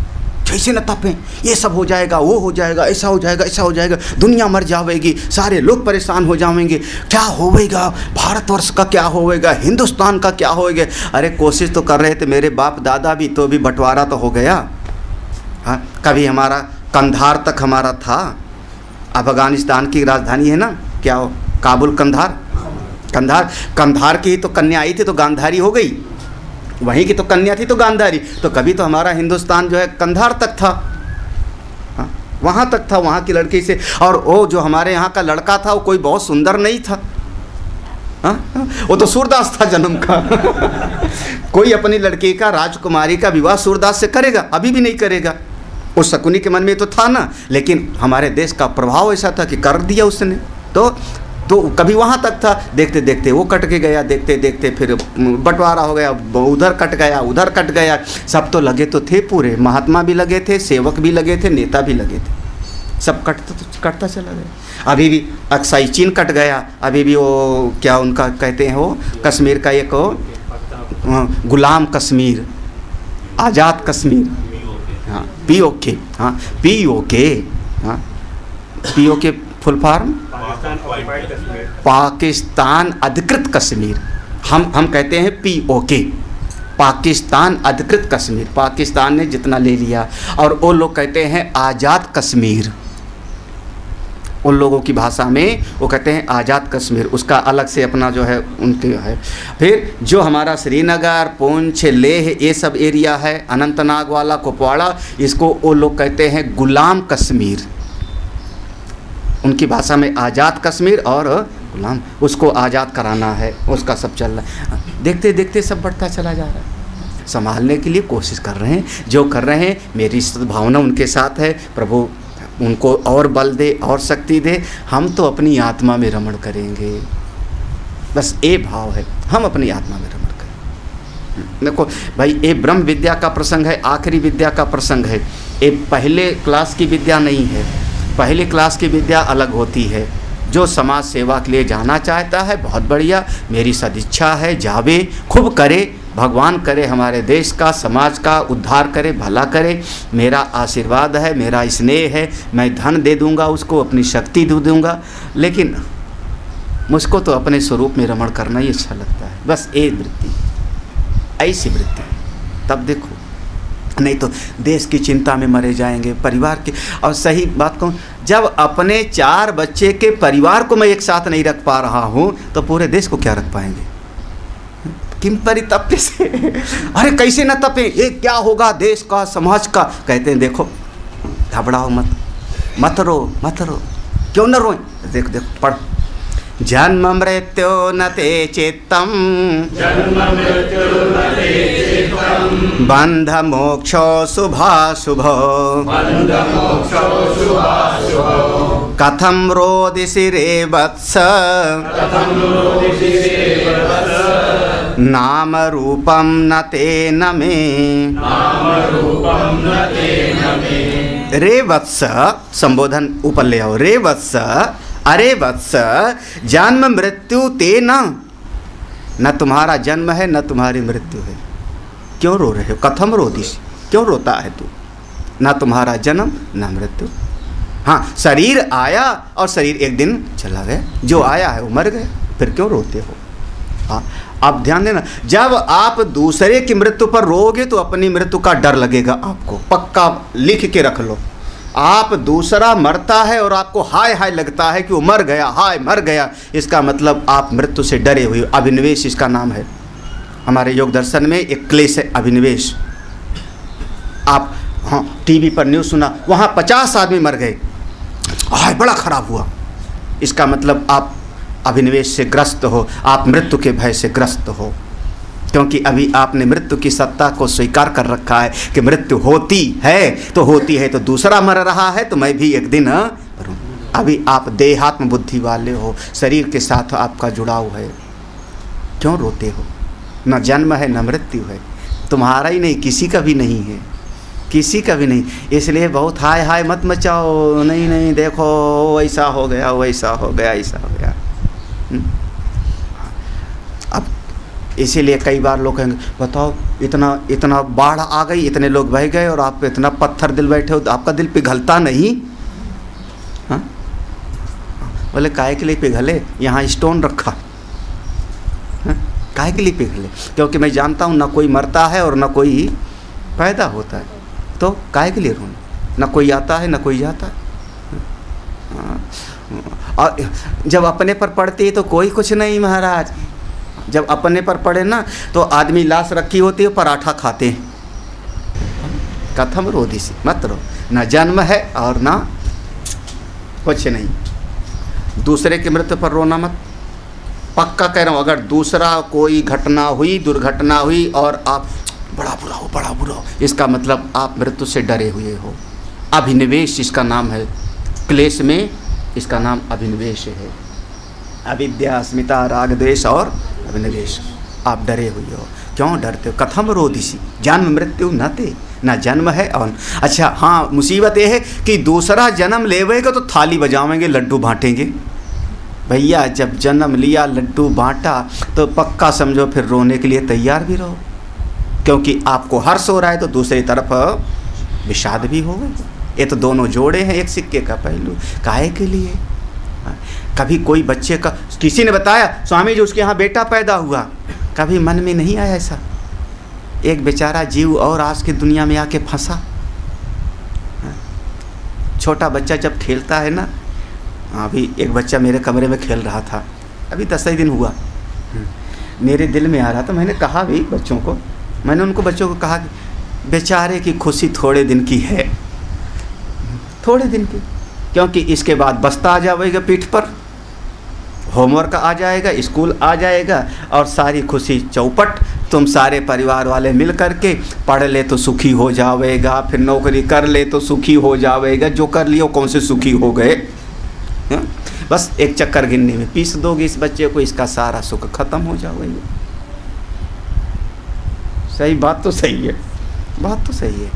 Speaker 1: कैसे न तपें, ये सब हो जाएगा, वो हो जाएगा, ऐसा हो जाएगा, ऐसा हो जाएगा, दुनिया मर जाएगी, सारे लोग परेशान हो जाएंगे, क्या होएगा, भारतवर्ष का क्या होएगा, हिंदुस्तान का क्या होएगा। अरे कोशिश तो कर रहे थे मेरे बाप दादा भी, तो भी बंटवारा तो हो गया। हाँ, कभी हमारा कंधार तक हमारा था, अफगानिस्तान की राजधानी है ना, क्या हो, काबुल, कंधार की ही तो कन्या आई थी तो गांधारी हो गई, वहीं की तो कन्या थी तो गांधारी। तो कभी तो हमारा हिंदुस्तान जो है कंधार तक था, हाँ, वहाँ तक था, वहाँ की लड़की से। और वो जो हमारे यहाँ का लड़का था वो कोई बहुत सुंदर नहीं था, हाँ, वो तो सूरदास था जन्म का। कोई अपनी लड़की का, राजकुमारी का विवाह सूरदास से करेगा? अभी भी नहीं करेगा। उस शकुनी के मन में तो था ना, लेकिन हमारे देश का प्रभाव ऐसा था कि कर दिया उसने। तो कभी वहाँ तक था, देखते देखते वो कट के गया, देखते देखते फिर बंटवारा हो गया, उधर कट गया, उधर कट गया। सब तो लगे तो थे पूरे, महात्मा भी लगे थे, सेवक भी लगे थे, नेता भी लगे थे, सब कटता चला गया। अभी भी अक्साई चीन कट गया, अभी भी वो क्या उनका कहते हैं, वो कश्मीर का एक गुलाम कश्मीर, आज़ाद कश्मीर, हाँ, POK, हाँ, POK, हाँ, POK फुल फॉर्म पाकिस्तान अधिकृत कश्मीर। हम कहते हैं POK, पाकिस्तान अधिकृत कश्मीर। पाकिस्तान ने जितना ले लिया, और वो लोग कहते हैं आज़ाद कश्मीर। उन लोगों की भाषा में वो कहते हैं आज़ाद कश्मीर, उसका अलग से अपना जो है उनके है। फिर जो हमारा श्रीनगर, पुंछ, लेह, ये सब एरिया है, अनंतनाग वाला, कुपवाड़ा, इसको वो लोग कहते हैं गुलाम कश्मीर। उनकी भाषा में आज़ाद कश्मीर और गुलाम, उसको आज़ाद कराना है, उसका सब चल रहा है। देखते देखते सब बढ़ता चला जा रहा है। संभालने के लिए कोशिश कर रहे हैं, जो कर रहे हैं, मेरी सद्भावना उनके साथ है। प्रभु उनको और बल दे और शक्ति दे। हम तो अपनी आत्मा में रमण करेंगे, बस ये भाव है, हम अपनी आत्मा में रमण करें। देखो भाई, ये ब्रह्म विद्या का प्रसंग है, आखिरी विद्या का प्रसंग है। ये पहले क्लास की विद्या नहीं है। पहली क्लास की विद्या अलग होती है। जो समाज सेवा के लिए जाना चाहता है, बहुत बढ़िया, मेरी सदिच्छा है, जावे, खूब करे, भगवान करे हमारे देश का, समाज का उद्धार करे, भला करे। मेरा आशीर्वाद है, मेरा स्नेह है, मैं धन दे दूंगा उसको, अपनी शक्ति दे दूंगा, लेकिन मुझको तो अपने स्वरूप में रमण करना ही अच्छा लगता है। बस एक वृत्ति, ऐसी वृत्ति, तब देखो, नहीं तो देश की चिंता में मरे जाएंगे, परिवार के। और सही बात कहूँ, जब अपने 4 बच्चे के परिवार को मैं एक साथ नहीं रख पा रहा हूँ तो पूरे देश को क्या रख पाएंगे? किम परितप्य से। अरे कैसे न तपे, ये क्या होगा देश का, समाज का। कहते हैं देखो, घबराओ मत, मत रो, क्यों न रोए। देख पढ़, जन्म मृत्यु न ते चित्तम, बंध मोक्षो शुभाशुभो, कथम रोदिषि रे वत्स, नाम रूपम न तेन मे। रे वत्स, संबोधन ऊपर ले आओ। रे वत्स, अरे वत्स, जन्म मृत्यु ते न तुम्हारा जन्म है न तुम्हारी मृत्यु है, क्यों रो रहे हो? कथम रोदिषि, क्यों रोता है तू? ना तुम्हारा जन्म ना मृत्यु। हाँ, शरीर आया और शरीर एक दिन चला गया, जो आया है वो मर गया, फिर क्यों रोते हो? हाँ, आप ध्यान देना, जब आप दूसरे की मृत्यु पर रोओगे तो अपनी मृत्यु का डर लगेगा आपको, पक्का लिख के रख लो। आप दूसरा मरता है और आपको हाय हाय लगता है कि वो मर गया, हाय मर गया, इसका मतलब आप मृत्यु से डरे हुए। अभिनिवेश इसका नाम है। हमारे योग दर्शन में एक क्लेश है अभिनिवेश। आप हाँ टीवी पर न्यूज़ सुना, वहाँ 50 आदमी मर गए, हाय बड़ा खराब हुआ, इसका मतलब आप अभिनिवेश से ग्रस्त हो, आप मृत्यु के भय से ग्रस्त हो। क्योंकि अभी आपने मृत्यु की सत्ता को स्वीकार कर रखा है कि मृत्यु होती है तो दूसरा मर रहा है तो मैं भी एक दिन मरूं। अभी आप देहात्म बुद्धि वाले हो, शरीर के साथ आपका जुड़ाव है। क्यों रोते हो? न जन्म है न मृत्यु है, तुम्हारा ही नहीं, किसी का भी नहीं है, किसी का भी नहीं। इसलिए बहुत हाय हाय मत मचाओ, नहीं नहीं देखो ऐसा हो गया, वैसा हो गया, ऐसा हो गया। अब इसीलिए कई बार लोग कहेंगे बताओ इतना बाढ़ आ गई, इतने लोग बह गए और आप इतना पत्थर दिल बैठे हो, तो आपका दिल पिघलता नहीं? हाँ बोले काहे के लिए पिघले, यहाँ स्टोन रखा, काहे के लिए पिघले? क्योंकि मैं जानता हूँ ना कोई मरता है और ना कोई पैदा होता है, तो काहे के लिए रोना? ना कोई आता है ना कोई जाता है। और जब अपने पर पड़ती है तो कोई कुछ नहीं महाराज। जब अपने पर पड़े ना तो आदमी लाश रखी होती है, पराठा खाते हैं। कथम रोधी सी मत रो, ना जन्म है और ना कुछ नहीं। दूसरे की मृत्यु पर रोना मत। पक्का कह रहा हूँ, अगर दूसरा कोई घटना हुई, दुर्घटना हुई और आप बड़ा बुरा हो, बड़ा बुरा हो, इसका मतलब आप मृत्यु से डरे हुए हो। अभिनिवेश इसका नाम है, क्लेश में इसका नाम अभिनिवेश है। अविद्या, अस्मिता, राग, द्वेष और अभिनिवेश। आप डरे हुए हो। क्यों डरते हो? कथम रोदिसी जन्म मृत्यु न ते, ना जन्म है और अच्छा हाँ, मुसीबत ये है कि दूसरा जन्म लेवेगा तो थाली बजावेंगे, लड्डू बांटेंगे। भैया जब जन्म लिया, लड्डू बांटा, तो पक्का समझो फिर रोने के लिए तैयार भी रहो, क्योंकि आपको हर्ष हो रहा है तो दूसरी तरफ विषाद भी होगा। ये तो दोनों जोड़े हैं एक सिक्के का पहलू। काहे के लिए? कभी कोई बच्चे का, किसी ने बताया स्वामी जी उसके यहाँ बेटा पैदा हुआ, कभी मन में नहीं आया ऐसा? एक बेचारा जीव और आज की दुनिया में आके फंसा। छोटा बच्चा जब खेलता है ना, अभी एक बच्चा मेरे कमरे में खेल रहा था, अभी 10 ही दिन हुआ, मेरे दिल में आ रहा था। मैंने कहा भी बच्चों को, मैंने उनको बच्चों को कहा कि बेचारे की खुशी थोड़े दिन की है, थोड़े दिन की, क्योंकि इसके बाद बस्ता आ जाएगा पीठ पर, होमवर्क आ जाएगा, स्कूल आ जाएगा और सारी खुशी चौपट। तुम सारे परिवार वाले मिल करके पढ़ ले तो सुखी हो जाएगा, फिर नौकरी कर ले तो सुखी हो जाएगा, जो कर लियो कौन से सुखी हो गए। बस एक चक्कर गिनने में पीस दोगे इस बच्चे को, इसका सारा सुख खत्म हो जाएगा। सही बात तो सही है, बात तो सही है।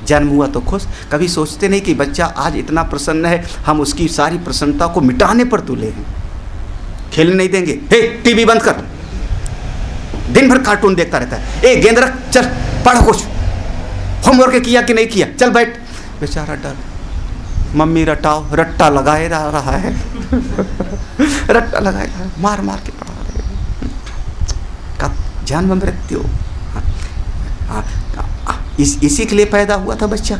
Speaker 1: जन्म हुआ तो खुश, कभी सोचते नहीं कि बच्चा आज इतना प्रसन्न है, हम उसकी सारी प्रसन्नता को मिटाने पर तुले हैं। खेलने नहीं देंगे, हे टीवी बंद कर, दिन भर कार्टून देखता रहता है, ए गेंद रख, चल पढ़, कुछ होमवर्क किया कि नहीं किया, चल बैठ। बेचारा डर, मम्मी रटाओ, रट्टा लगाए रहा है रट्टा लगाए रहा है, मार मार के पढ़ा रहे का जन्म मृत्यु। इसी के लिए पैदा हुआ था बच्चा,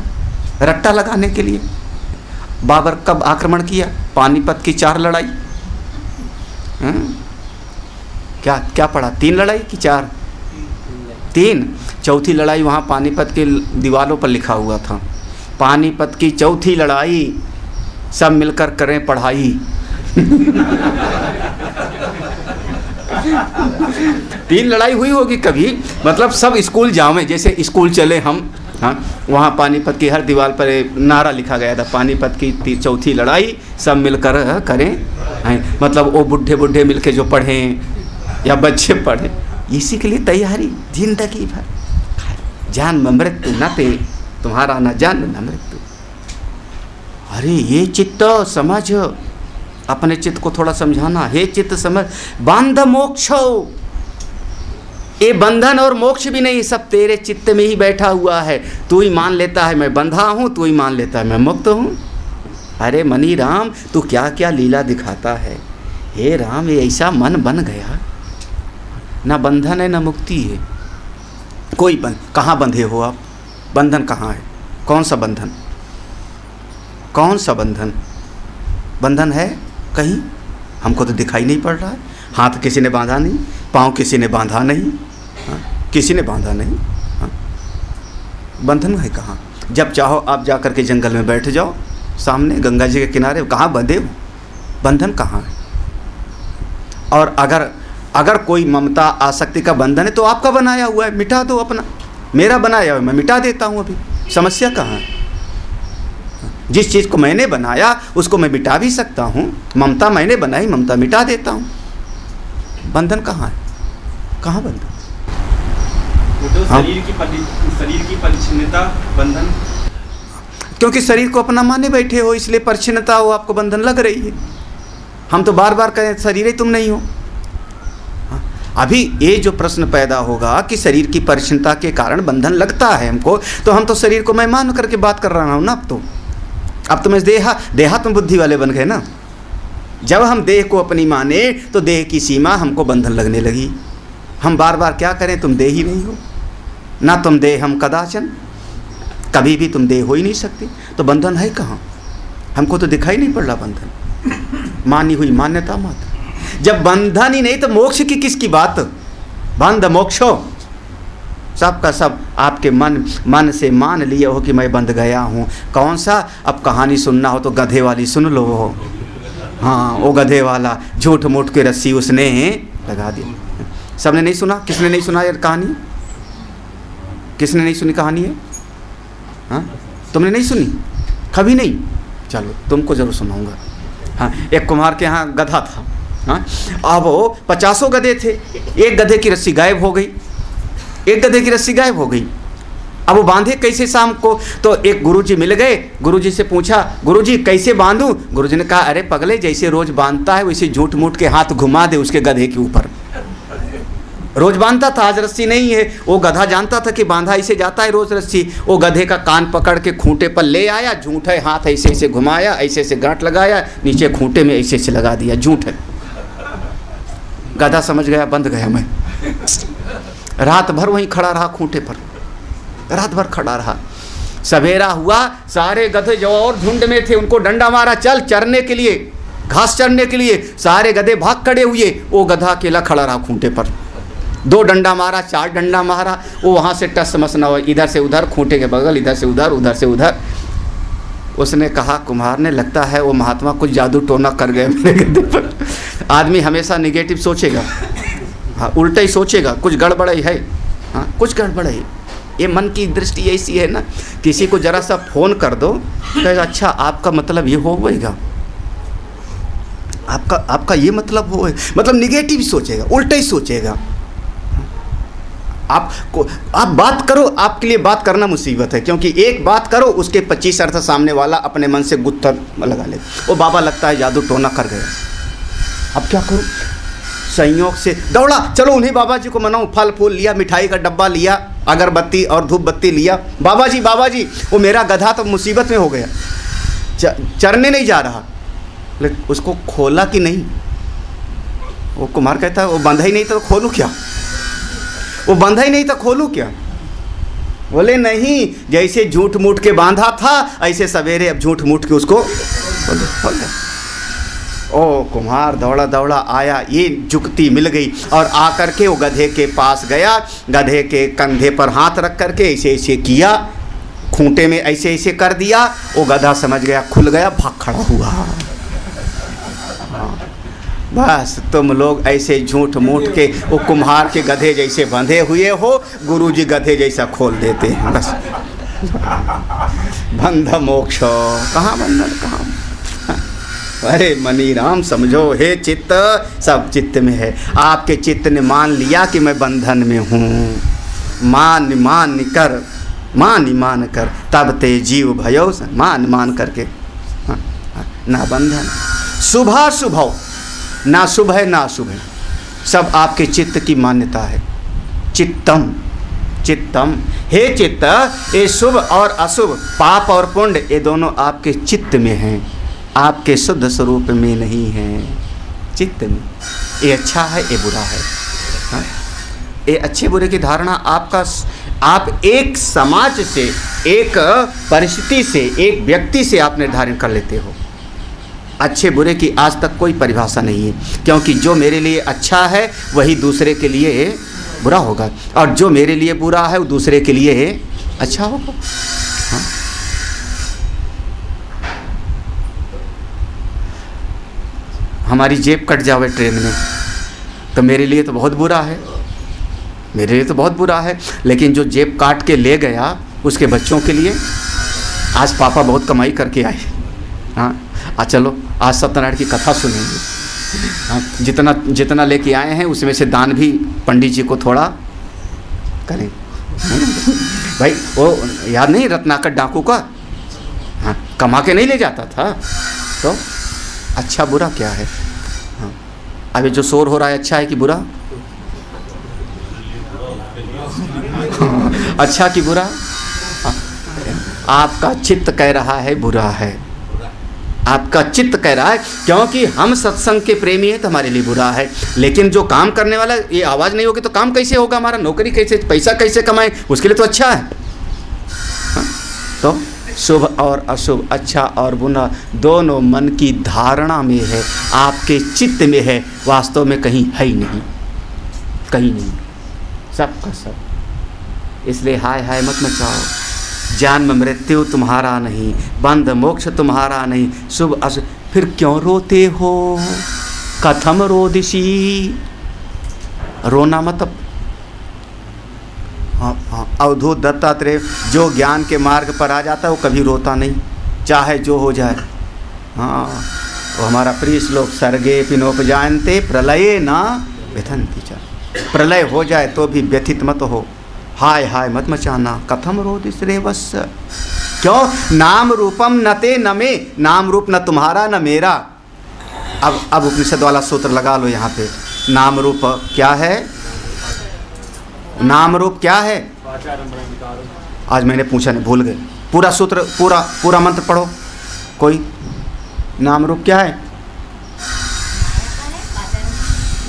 Speaker 1: रट्टा लगाने के लिए। बाबर कब आक्रमण किया? पानीपत की 4 लड़ाई। क्या पढ़ा? 3 लड़ाई कि 4? 3। चौथी लड़ाई वहाँ पानीपत के दीवारों पर लिखा हुआ था, पानीपत की चौथी लड़ाई, सब मिलकर करें पढ़ाई 3 लड़ाई हुई होगी कभी, मतलब सब स्कूल जावें, जैसे स्कूल चले हम। हाँ, वहाँ पानीपत की हर दीवार पर नारा लिखा गया था, पानीपत की चौथी लड़ाई, सब मिलकर करें। मतलब वो बुढ़े बुढ़े मिलके जो पढ़ें या बच्चे पढ़ें, इसी के लिए तैयारी जिंदगी भर। जन्म मृत्यु न ते, तुम्हारा न जन्म न मृत्यु। अरे ये चित्त समझ, अपने चित्त को थोड़ा समझाना। हे चित्त समझ, बंध मोक्ष, ये बंधन और मोक्ष भी नहीं, सब तेरे चित्त में ही बैठा हुआ है। तू ही मान लेता है मैं बंधा हूँ, तू ही मान लेता है मैं मुक्त हूँ। अरे मनी राम, तू क्या क्या लीला दिखाता है। हे राम, ये ऐसा मन बन गया, ना बंधन है ना मुक्ति है। कोई कहाँ बंधे हो आप? बंधन कहाँ है? कौन सा बंधन? कौन सा बंधन? बंधन है कहीं? हमको तो दिखाई नहीं पड़ रहा है। हाथ किसी ने बांधा नहीं, पाँव किसी ने बांधा नहीं, हाँ? किसी ने बांधा नहीं, हाँ? बंधन है कहाँ? जब चाहो आप जा कर के जंगल में बैठ जाओ, सामने गंगा जी के किनारे, कहाँ बंधे हो? बंधन कहाँ है? और अगर कोई ममता आसक्ति का बंधन है तो आपका बनाया हुआ है, मिटा दो अपना। मेरा बनाया हुआ है, मैं मिटा देता हूँ। अभी समस्या कहाँ है? जिस चीज़ को मैंने बनाया उसको मैं मिटा भी सकता हूँ। ममता मैंने बनाई, ममता मिटा देता हूँ। बंधन कहाँ है? कहाँ बंधन?
Speaker 2: तो शरीर की परिच्छिन्नता बंधन।
Speaker 1: क्योंकि शरीर को अपना माने बैठे हो, इसलिए परिच्छिन्नता हो, आपको बंधन लग रही है। हम तो बार बार कहें शरीर ही तुम नहीं हो। अभी ये जो प्रश्न पैदा होगा कि शरीर की परिच्छिन्नता के कारण बंधन लगता है हमको, तो हम तो शरीर को मैं मान करके बात कर रहा हूँ ना। अब तो मैं देहात्म बुद्धि वाले बन गए ना। जब हम देह को अपनी माने तो देह की सीमा हमको बंधन लगने लगी। हम बार बार क्या करें? तुम देह ही नहीं हो ना, तुम देह हम कदाचन, कभी भी तुम देह हो ही नहीं सकते। तो बंधन है कहाँ? हमको तो दिखाई नहीं पड़ रहा बंधन। मानी हुई मान्यता मात्र। जब बंधन ही नहीं तो मोक्ष की किसकी बात? बंध मोक्षो सब का सब आपके मन से मान लिए हो कि मैं बंध गया हूँ। कौन सा? अब कहानी सुनना हो तो गधे वाली सुन लो। हाँ, वो गधे वाला झूठ मूठ के रस्सी उसने लगा दी। सबने नहीं सुना? किसने नहीं सुना यार कहानी? किसने नहीं सुनी कहानी है? हाँ, तुमने नहीं सुनी? कभी नहीं? चलो तुमको जरूर सुनाऊंगा। हाँ, एक कुम्हार के यहाँ गधा था। हाँ, अब वो 50 गधे थे। एक गधे की रस्सी गायब हो गई। एक गधे की रस्सी गायब हो गई। अब वो बांधे कैसे शाम को? तो एक गुरुजी मिल गए। गुरुजी से पूछा, गुरुजी कैसे बांधूं? गुरुजी ने कहा, अरे पगले, जैसे रोज बांधता है वैसे झूठ मूठ के हाथ घुमा दे उसके गधे के ऊपर। रोज बांधता था, आज रस्सी नहीं है। वो गधा जानता था कि बांधा ऐसे जाता है रोज रस्सी। वो गधे का कान पकड़ के खूंटे पर ले आया, झूठ है, हाथ ऐसे ऐसे घुमाया, ऐसे ऐसे गांठ लगाया, नीचे खूंटे में ऐसे ऐसे लगा दिया, झूठ है। गधा समझ गया बंध गया मैं। रात भर वहीं खड़ा रहा खूंटे पर, रात भर खड़ा रहा। सवेरा हुआ, सारे गधे जो और झुंड में थे उनको डंडा मारा, चल चरने के लिए, घास चरने के लिए। सारे गधे भाग खड़े हुए, वो गधा अकेला खड़ा रहा खूंटे पर। 2 डंडा मारा, 4 डंडा मारा, वो वहाँ से टस मस न हुआ, इधर से उधर, खूंटे के बगल, इधर से उधर, उधर से उधर। उसने कहा, कुम्हार ने, लगता है वो महात्मा कुछ जादू टोना कर गए मेरे गधे पर। आदमी हमेशा निगेटिव सोचेगा, हाँ, उल्टा ही सोचेगा, कुछ गड़बड़ है। हाँ, कुछ गड़बड़ है। ये मन की दृष्टि ऐसी है ना, किसी को जरा सा फोन कर दो, कहेगा अच्छा आपका मतलब ये होगा, आपका ये मतलब हो, मतलब निगेटिव सोचेगा, उल्टा ही सोचेगा। आप बात करो, आपके लिए बात करना मुसीबत है, क्योंकि एक बात करो उसके 25 अर्थ सामने वाला अपने मन से गुत्था लगा ले। वो बाबा लगता है जादू टोना कर गया। अब क्या करूं? संयोग से दौड़ा, चलो उन्हीं बाबा जी को मनाऊं। फल फूल लिया, मिठाई का डब्बा लिया, अगरबत्ती और धूप बत्ती लिया। बाबा जी, वो मेरा गधा तो मुसीबत में हो गया, चरने नहीं जा रहा। लेकिन उसको खोला कि नहीं? वो कुमार कहता है वो बंधा ही नहीं तो खोलूं क्या? वो बंधा ही नहीं तो खोलूं क्या? बोले नहीं, जैसे झूठ मूठ के बांधा था ऐसे सवेरे अब झूठ मूठ के उसको खोल दे। ओ कुम्हार दौड़ा दौड़ा आया, ये जुगती मिल गई और आकर के वो गधे के पास गया। गधे के कंधे पर हाथ रख करके ऐसे ऐसे किया, खूंटे में ऐसे ऐसे कर दिया। वो गधा समझ गया, खुल गया, भाग खड़ा हुआ। बस तुम लोग ऐसे झूठ मूठ के वो कुम्हार के गधे जैसे बंधे हुए हो, गुरुजी गधे जैसा खोल देते हैं। बस बंध मोक्ष कहाँ बंधन कहाँ? अरे मनी राम समझो, हे चित्त सब चित्त में है। आपके चित्त ने मान लिया कि मैं बंधन में हूँ। मान कर तब ते जीव भयो, मान करके ना बंधन। शुभ शुभो, ना शुभ है ना अशुभ है, सब आपके चित्त की मान्यता है। चित्तम हे चित्त, ये शुभ और अशुभ, पाप और पुण्य, ये दोनों आपके चित्त में हैं, आपके शुद्ध स्वरूप में नहीं है, चित्त में। ये अच्छा है, ये बुरा है। हाँ? ये अच्छे बुरे की धारणा आपका आप एक समाज से, एक परिस्थिति से, एक व्यक्ति से आप निर्धारण कर लेते हो। अच्छे बुरे की आज तक कोई परिभाषा नहीं है, क्योंकि जो मेरे लिए अच्छा है वही दूसरे के लिए बुरा होगा, और जो मेरे लिए बुरा है वो दूसरे के लिए अच्छा होगा। हाँ? हमारी जेब कट जावे ट्रेन में तो मेरे लिए तो बहुत बुरा है, मेरे लिए तो बहुत बुरा है, लेकिन जो जेब काट के ले गया उसके बच्चों के लिए आज पापा बहुत कमाई करके आए। हाँ, चलो आज सत्यनारायण की कथा सुनेंगे। हाँ, जितना जितना लेके आए हैं उसमें से दान भी पंडित जी को थोड़ा करें। भाई वो याद नहीं रत्नाकर डाकू का? हाँ, कमा के नहीं ले जाता था, तो अच्छा बुरा क्या है? हाँ, अभी जो शोर हो रहा है अच्छा है कि बुरा? अच्छा कि बुरा? हाँ, आपका चित्त कह रहा है बुरा है, आपका चित्त कह रहा है, क्योंकि हम सत्संग के प्रेमी हैं तो हमारे लिए बुरा है। लेकिन जो काम करने वाला, ये आवाज़ नहीं होगी तो काम कैसे होगा हमारा, नौकरी कैसे, पैसा कैसे कमाए, उसके लिए तो अच्छा है। हाँ? तो शुभ और अशुभ, अच्छा और बुरा दोनों मन की धारणा में है, आपके चित्त में है, वास्तव में कहीं है ही नहीं, कहीं नहीं, सब का सब। इसलिए हाय हाय मत मचाओ, जन्म मृत्यु तुम्हारा नहीं, बंध मोक्ष तुम्हारा नहीं, शुभ अशुभ, फिर क्यों रोते हो? कथम रोदिशी, रोना मत। हाँ, अवधूत दत्तात्रेय जो ज्ञान के मार्ग पर आ जाता है वो कभी रोता नहीं, चाहे जो हो जाए। हाँ, वो हमारा प्रिय श्लोक, सर्गे पिनोपजायन्ते प्रलये ना व्यथन्ति च, प्रलय हो जाए तो भी व्यथित मत हो, हाय हाय मत मचाना। कथम रोदिस रेवस, क्यों? नाम रूपम न ते न मे, नाम रूप न तुम्हारा न मेरा। अब उपनिषद वाला सूत्र लगा लो यहाँ पे, नाम रूप क्या है? नाम रूप क्या है? आज मैंने पूछा नहीं, भूल गए। पूरा सूत्र, पूरा मंत्र पढ़ो कोई। नाम रूप क्या है?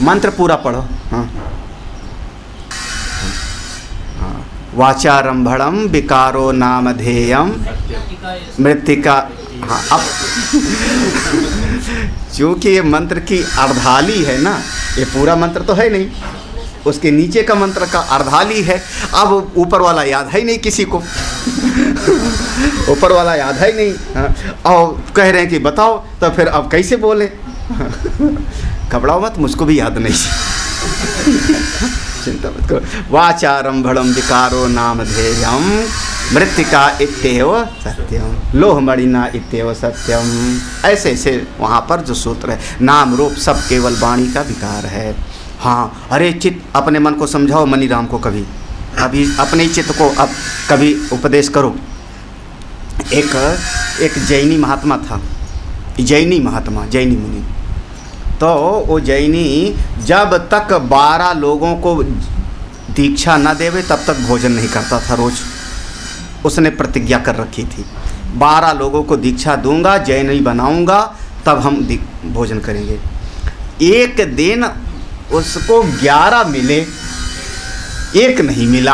Speaker 1: मंत्र पूरा पढ़ो। हाँ, वाचारंभणम विकारो नामधेयम मृत्तिका। हाँ, अब चूँकि ये मंत्र की अर्धाली है ना, ये पूरा मंत्र तो है नहीं, उसके नीचे का मंत्र का अर्धाली है। अब ऊपर वाला याद है ही नहीं किसी को, ऊपर वाला याद है ही नहीं। हाँ, और कह रहे हैं कि बताओ, तो फिर अब कैसे बोले? घबराओ मत, मुझको भी याद नहीं, चिंता मत करो। वाचारंभणम विकारो नामधेयम मृत्तिका इत्येव सत्यम, लोहमणिना इत्येव सत्यम। ऐसे ऐसे वहाँ पर जो सूत्र है, नाम रूप सब केवल वाणी का विकार है। हाँ, अरे चित्त, अपने मन को समझाओ मनीराम को, कभी अभी अपने चित्त को अब कभी उपदेश करो। एक जैनी महात्मा था, जैनी महात्मा, जैनी मुनि। तो वो जैनी जब तक 12 लोगों को दीक्षा न देवे तब तक भोजन नहीं करता था रोज। उसने प्रतिज्ञा कर रखी थी, 12 लोगों को दीक्षा दूंगा, जैनी बनाऊंगा, तब हम भोजन करेंगे। एक दिन उसको 11 मिले, एक नहीं मिला।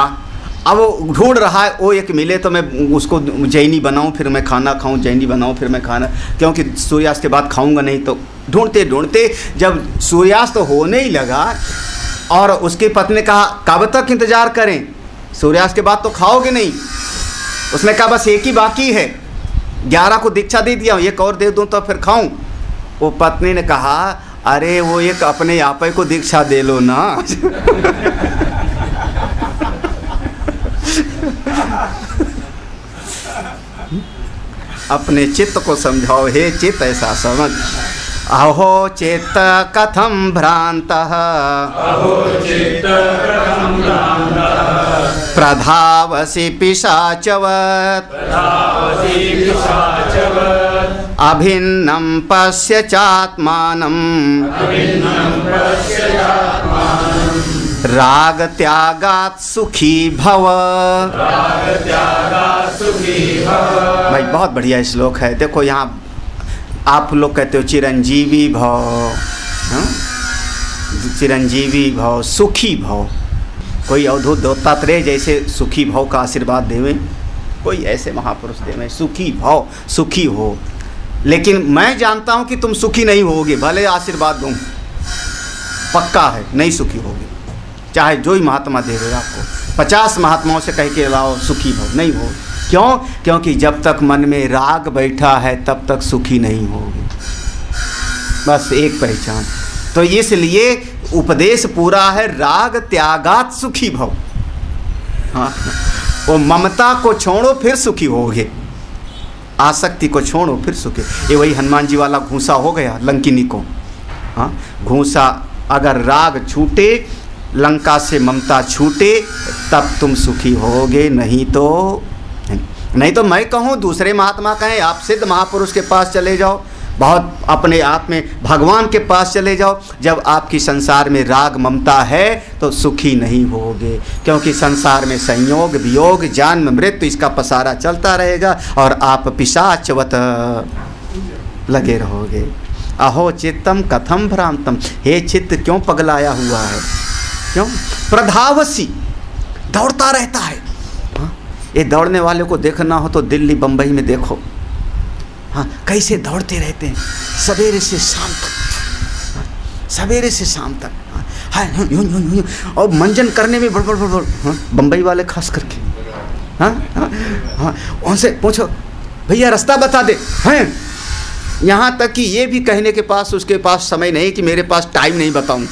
Speaker 1: अब वो ढूंढ रहा है, वो एक मिले तो मैं उसको जैनी बनाऊं, फिर मैं खाना खाऊं, जैनी बनाऊं फिर मैं खाना, क्योंकि सूर्यास्त के बाद खाऊंगा नहीं। तो ढूंढते ढूंढते जब सूर्यास्त होने ही लगा और उसकी पत्नी ने कहा कब तक इंतज़ार करें, सूर्यास्त के बाद तो खाओगे नहीं। उसने कहा बस एक ही बाकी है, 11 को दीक्षा दे दिया, एक और दे दूँ तो फिर खाऊं। वो पत्नी ने कहा अरे वो एक अपने आप को दीक्षा दे लो ना। अपने चित्त को समझाओ, हे चित्त ऐसा समझ। अहो चित्त कथम भ्रांतः, प्रधावसि पिशाचवत्, अभिन्नं पश्य चात्मानं, राग त्यागात् सुखी भव। भाई बहुत बढ़िया श्लोक है। देखो यहाँ आप लोग कहते हो चिरंजीवी भव, चिरंजीवी भव, सुखी भव। कोई अवधूत दत्तात्रेय जैसे सुखी भाव का आशीर्वाद देवे, कोई ऐसे महापुरुष देवे सुखी भाव, सुखी हो। लेकिन मैं जानता हूँ कि तुम सुखी नहीं होगे, भले आशीर्वाद दूँ, पक्का है नहीं सुखी होगे, चाहे जो ही महात्मा दे रहे आपको, 50 महात्माओं से कह के लाओ सुखी भाव, नहीं हो। क्यों? क्योंकि जब तक मन में राग बैठा है तब तक सुखी नहीं होगे, बस एक पहचान। तो इसलिए उपदेश पूरा है, राग त्यागात सुखी भव। हाँ, वो ममता को छोड़ो फिर सुखी होगे, आसक्ति को छोड़ो फिर सुखी। ये वही हनुमान जी वाला घूसा हो गया लंकिनी को। हाँ, घूसा, अगर राग छूटे, लंका से ममता छूटे, तब तुम सुखी होगे, नहीं तो मैं कहूँ, दूसरे महात्मा कहें, आप सिद्ध महापुरुष के पास चले जाओ, बहुत अपने आप में भगवान के पास चले जाओ। जब आपकी संसार में राग ममता है तो सुखी नहीं होगे, क्योंकि संसार में संयोग वियोग जन्म मृत्यु इसका पसारा चलता रहेगा और आप पिशाचवत लगे रहोगे। अहो चित्तम कथम भ्रांतम, हे चित्त क्यों पगलाया हुआ है, क्यों? प्रधावसी, दौड़ता रहता है। हाँ, ये दौड़ने वाले को देखना हो तो दिल्ली बम्बई में देखो। हाँ, कैसे दौड़ते रहते हैं सवेरे से शाम तक, हाँ, सवेरे से शाम तक। हाँ, यूं और मंजन करने में बड़बड़ बड़बड़। हाँ, बम्बई वाले खास करके। हाँ हाँ हाँ, उनसे पूछो भैया रास्ता बता दे। हैं, यहाँ तक कि ये भी कहने के पास उसके पास समय नहीं कि मेरे पास टाइम नहीं बताऊँ।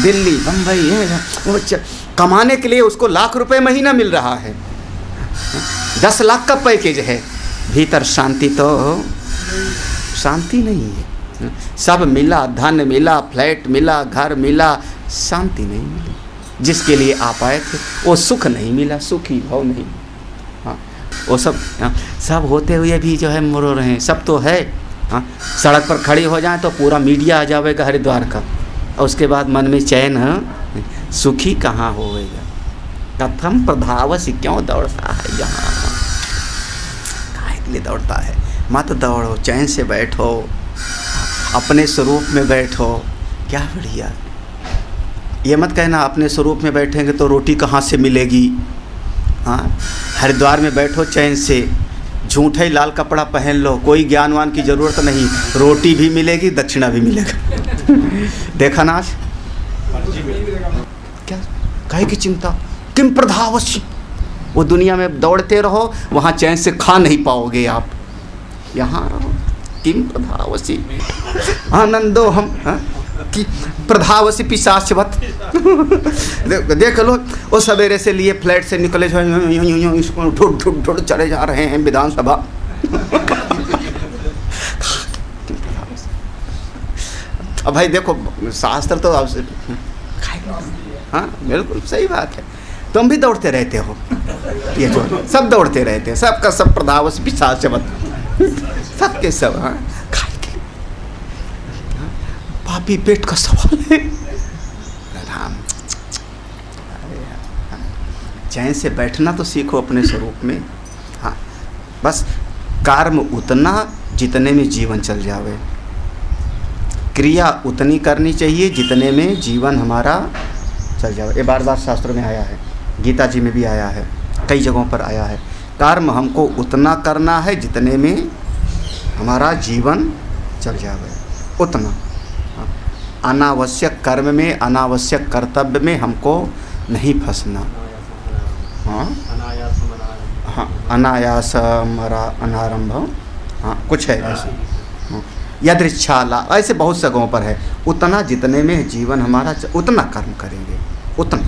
Speaker 1: दिल्ली बम्बई कमाने के लिए उसको लाख रुपए महीना मिल रहा है, 10 लाख का पैकेज है, भीतर शांति तो शांति नहीं है। सब मिला, धन मिला, फ्लैट मिला, घर मिला, शांति नहीं मिली। जिसके लिए आप आए थे वो सुख नहीं मिला, सुखी भाव नहीं। हाँ, वो सब होते हुए भी जो है मरो रहे हैं, सब तो है। हाँ, सड़क पर खड़ी हो जाए तो पूरा मीडिया आ जाएगा हरिद्वार का, और उसके बाद मन में चैन, सुखी कहाँ होएगा। कथम प्रधावसी, क्यों दौड़ता है यहाँ, काहे के लिए दौड़ता है? मत दौड़ो, चैन से बैठो, अपने स्वरूप में बैठो। क्या बढ़िया, ये मत कहना अपने स्वरूप में बैठेंगे तो रोटी कहाँ से मिलेगी। हाँ, हरिद्वार में बैठो चैन से, झूठा ही लाल कपड़ा पहन लो, कोई ज्ञानवान की ज़रूरत नहीं, रोटी भी मिलेगी, दक्षिणा भी मिलेगा। देखा ना आज क्या, काहे की चिंता, किम प्रधावसी। वो दुनिया में दौड़ते रहो, वहाँ चैन से खा नहीं पाओगे आप, यहाँ रहो। किम प्रधावसी आनंदो हम, कि प्रधावसी पिशाचवत। देख लो, वो सवेरे से लिए फ्लैट से निकले जो इसको ढूंढ चले जा रहे हैं विधानसभा। अब भाई देखो, शास्त्र तो आपसे, हाँ बिल्कुल सही बात है, तुम भी दौड़ते रहते हो, ये जो सब दौड़ते रहते हैं, सबका सब प्रधावसी पिशाचवत, सबके सब। हाँ, पापी पेट का सवाल है। राम, चैन से बैठना तो सीखो अपने स्वरूप में। हाँ, बस कर्म उतना जितने में जीवन चल जावे, क्रिया उतनी करनी चाहिए जितने में जीवन हमारा चल जावे। ये बार बार शास्त्रों में आया है, गीता जी में भी आया है, कई जगहों पर आया है। कर्म हमको उतना करना है जितने में हमारा जीवन चल जावे, उतना। अनावश्यक कर्म में, अनावश्यक कर्तव्य में हमको नहीं फंसना। हाँ हाँ, अनायास अनारंभ, हाँ कुछ है ऐसे। हाँ, यदृच्छाला, ऐसे बहुत जगहों पर है। उतना जितने में जीवन हमारा उतना कर्म करेंगे, उतना।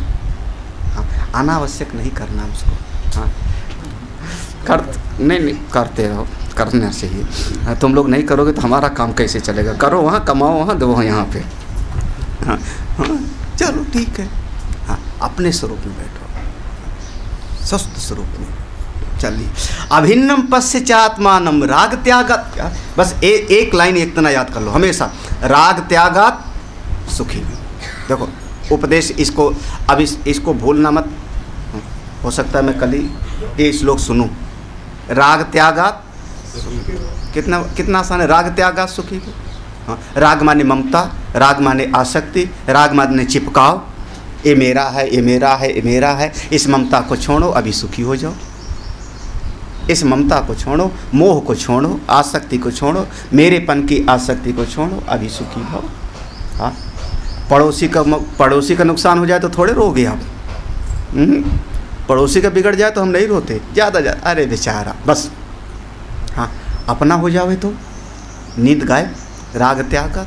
Speaker 1: हाँ, अनावश्यक नहीं करना उसको। हाँ, नहीं करते रहो, करना चाहिए। तुम लोग नहीं करोगे तो हमारा काम कैसे चलेगा? करो वहाँ, कमाओ वहाँ, दो यहाँ पे। हाँ हाँ, चलो ठीक है। हाँ, अपने स्वरूप में बैठो, स्वस्थ स्वरूप में चलिए। अभिन्नम पश्चात्मानम राग त्यागात। बस एक लाइन इतना याद कर लो हमेशा, राग त्यागात सुखी। देखो उपदेश, इसको अब इसको भूलना मत। हो सकता है मैं कल ही ये श्लोक सुनूं। राग त्यागात, कितना आसान है, राग त्यागात सुखी। हाँ, राग माने ममता, राग माने आसक्ति, राग माने चिपकाव। ये मेरा है, ये मेरा है, ये मेरा है। इस ममता को छोड़ो, अभी सुखी हो जाओ। इस ममता को छोड़ो, मोह को छोड़ो, आसक्ति को छोड़ो, मेरेपन की आसक्ति को छोड़ो, अभी सुखी भव। हाँ, पड़ोसी का नुकसान हो जाए तो थोड़े रोगे आप। पड़ोसी का बिगड़ जाए तो हम नहीं रोते, ज़्यादा अरे बेचारा, बस। हाँ, अपना हो जावे तो नींद गायब, राग त्याग,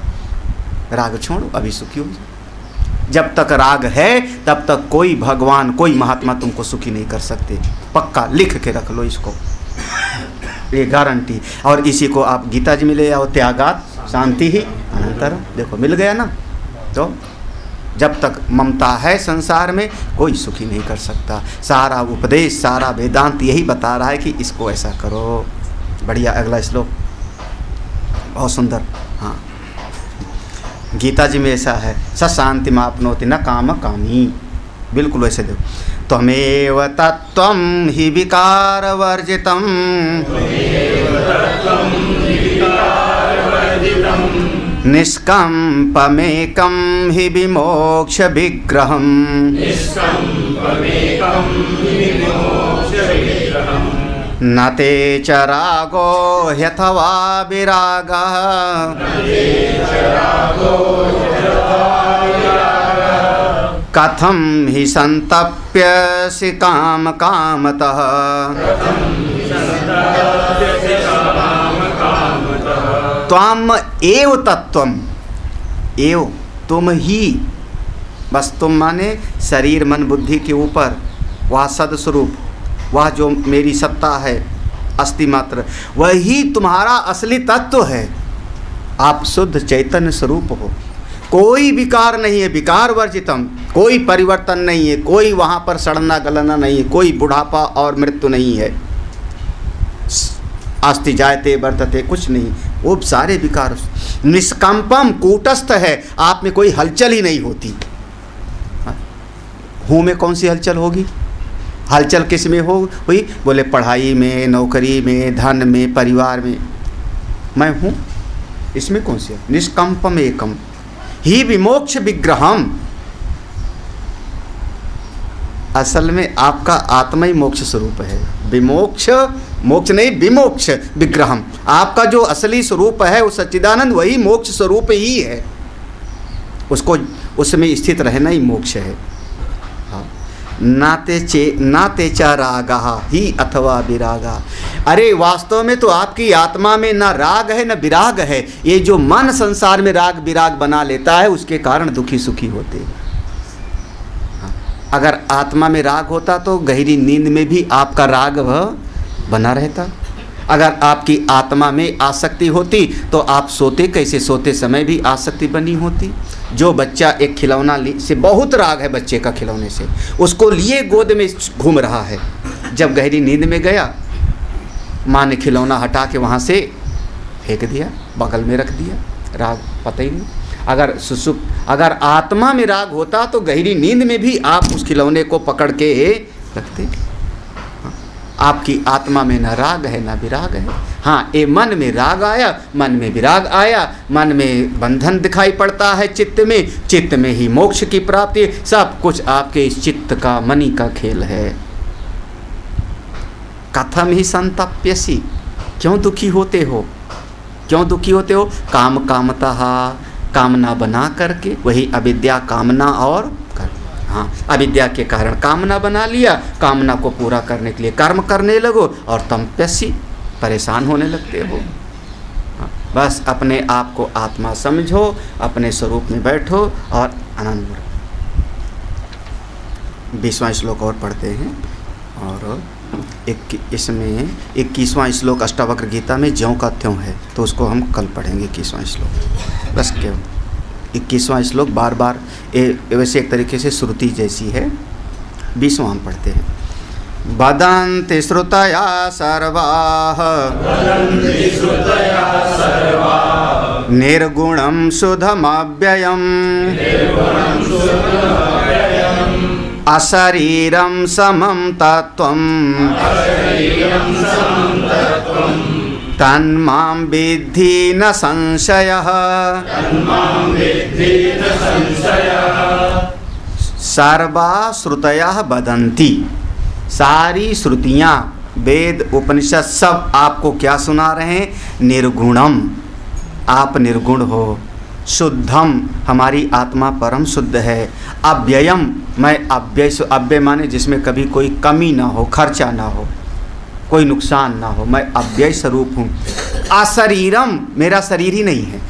Speaker 1: राग छोड़ो, अभी सुखी हो जाओ। जब तक राग है तब तक कोई भगवान, कोई महात्मा तुमको सुखी नहीं कर सकते। पक्का लिख के रख लो इसको, ये गारंटी। और इसी को आप गीता जी में ले आओ, त्यागात शांति ही अनंतरम। देखो मिल गया ना। तो जब तक ममता है संसार में कोई सुखी नहीं कर सकता। सारा उपदेश, सारा वेदांत यही बता रहा है कि इसको ऐसा करो। बढ़िया, अगला श्लोक बहुत सुंदर। हाँ, गीता जी में ऐसा है, स शांति मापनोति न काम कामी। बिल्कुल वैसे देखो, त्वमेव तत्त्वं हि विकार वर्जितम् निष्कम्पमेकं हि विमोक्ष विग्रहम् न ते च रागो ह्यथवा विरागः कथं हि संतप्यसि काम कामतः। त्वम एव तत्त्वम, एव तुम ही, बस तुम माने शरीर मन बुद्धि के ऊपर वह सदस्वरूप, वह जो मेरी सत्ता है अस्ति मात्र, वही तुम्हारा असली तत्व है। आप शुद्ध चैतन्य स्वरूप हो, कोई विकार नहीं है, विकार वर्जितम, कोई परिवर्तन नहीं है, कोई वहाँ पर सड़ना गलना नहीं है, कोई बुढ़ापा और मृत्यु नहीं है, अस्ति जायते वर्तते कुछ नहीं, वो सारे विकार। निष्कंपम कूटस्थ है, आप में कोई हलचल ही नहीं होती। हूँ में कौन सी हलचल होगी? हलचल किस में हुई? बोले पढ़ाई में, नौकरी में, धन में, परिवार में। मैं हूँ, इसमें कौन सी? निष्कंपम एकम ही विमोक्ष विग्रहम। असल में आपका आत्मा ही मोक्ष स्वरूप है। विमोक्ष, मोक्ष नहीं, विमोक्ष विग्रहम। आपका जो असली स्वरूप है वो सच्चिदानंद, वही मोक्ष स्वरूप ही है। उसको उसमें स्थित रहना ही मोक्ष है। हाँ, नाते चा रागा ही अथवा विरागा। अरे वास्तव में तो आपकी आत्मा में ना राग है ना विराग है। ये जो मन संसार में राग विराग बना लेता है उसके कारण दुखी सुखी होते हैं। अगर आत्मा में राग होता तो गहरी नींद में भी आपका राग वह बना रहता। अगर आपकी आत्मा में आसक्ति होती तो आप सोते कैसे? सोते समय भी आसक्ति बनी होती। जो बच्चा एक खिलौना से बहुत राग है बच्चे का खिलौने से, उसको लिए गोद में घूम रहा है, जब गहरी नींद में गया माँ ने खिलौना हटा के वहाँ से फेंक दिया, बगल में रख दिया, राग पता ही नहीं। अगर आत्मा में राग होता तो गहरी नींद में भी आप उस खिलौने को पकड़ के रखते। आपकी आत्मा में न राग है न विराग है। हाँ, ये मन में राग आया, मन में विराग आया, मन में बंधन दिखाई पड़ता है, चित्त में ही मोक्ष की प्राप्ति। सब कुछ आपके इस चित्त का, मनि का खेल है। कथम ही संतप्यसि, क्यों दुखी होते हो? क्यों दुखी होते हो? काम कामतः, कामना बना करके, वही अविद्या कामना और हाँ, अविद्या के कारण कामना बना लिया, कामना को पूरा करने के लिए कर्म करने लगो और तुम प्यसी परेशान होने लगते हो। हाँ, बस अपने आप को आत्मा समझो, अपने स्वरूप में बैठो और आनंद। 20वां श्लोक और पढ़ते हैं। और इसमें 21वां श्लोक अष्टावक्र गीता में ज्यों का त्यों है, तो उसको हम कल पढ़ेंगे। 21वां श्लोक बस क्यों 21वां श्लोक बार बार वैसे एक तरीके से श्रुति जैसी है। 20वां हम पढ़ते हैं। वदन्ति श्रुतया सर्वाः निर्गुणं शुद्धमव्ययम् अशरीरं समं तत्त्वम् तन्मां विद्धि न संशयः सर्वा श्रुतयः वदन्ति। सारी श्रुतियाँ, वेद, उपनिषद सब आपको क्या सुना रहे हैं? निर्गुणम, आप निर्गुण हो। शुद्धम, हमारी आत्मा परम शुद्ध है। अव्ययम, मैं अव्यय, अव्यय माने जिसमें कभी कोई कमी ना हो, खर्चा ना हो, कोई नुकसान ना हो, मैं अव्यय स्वरूप हूँ। अशरीरम, मेरा शरीर ही नहीं है।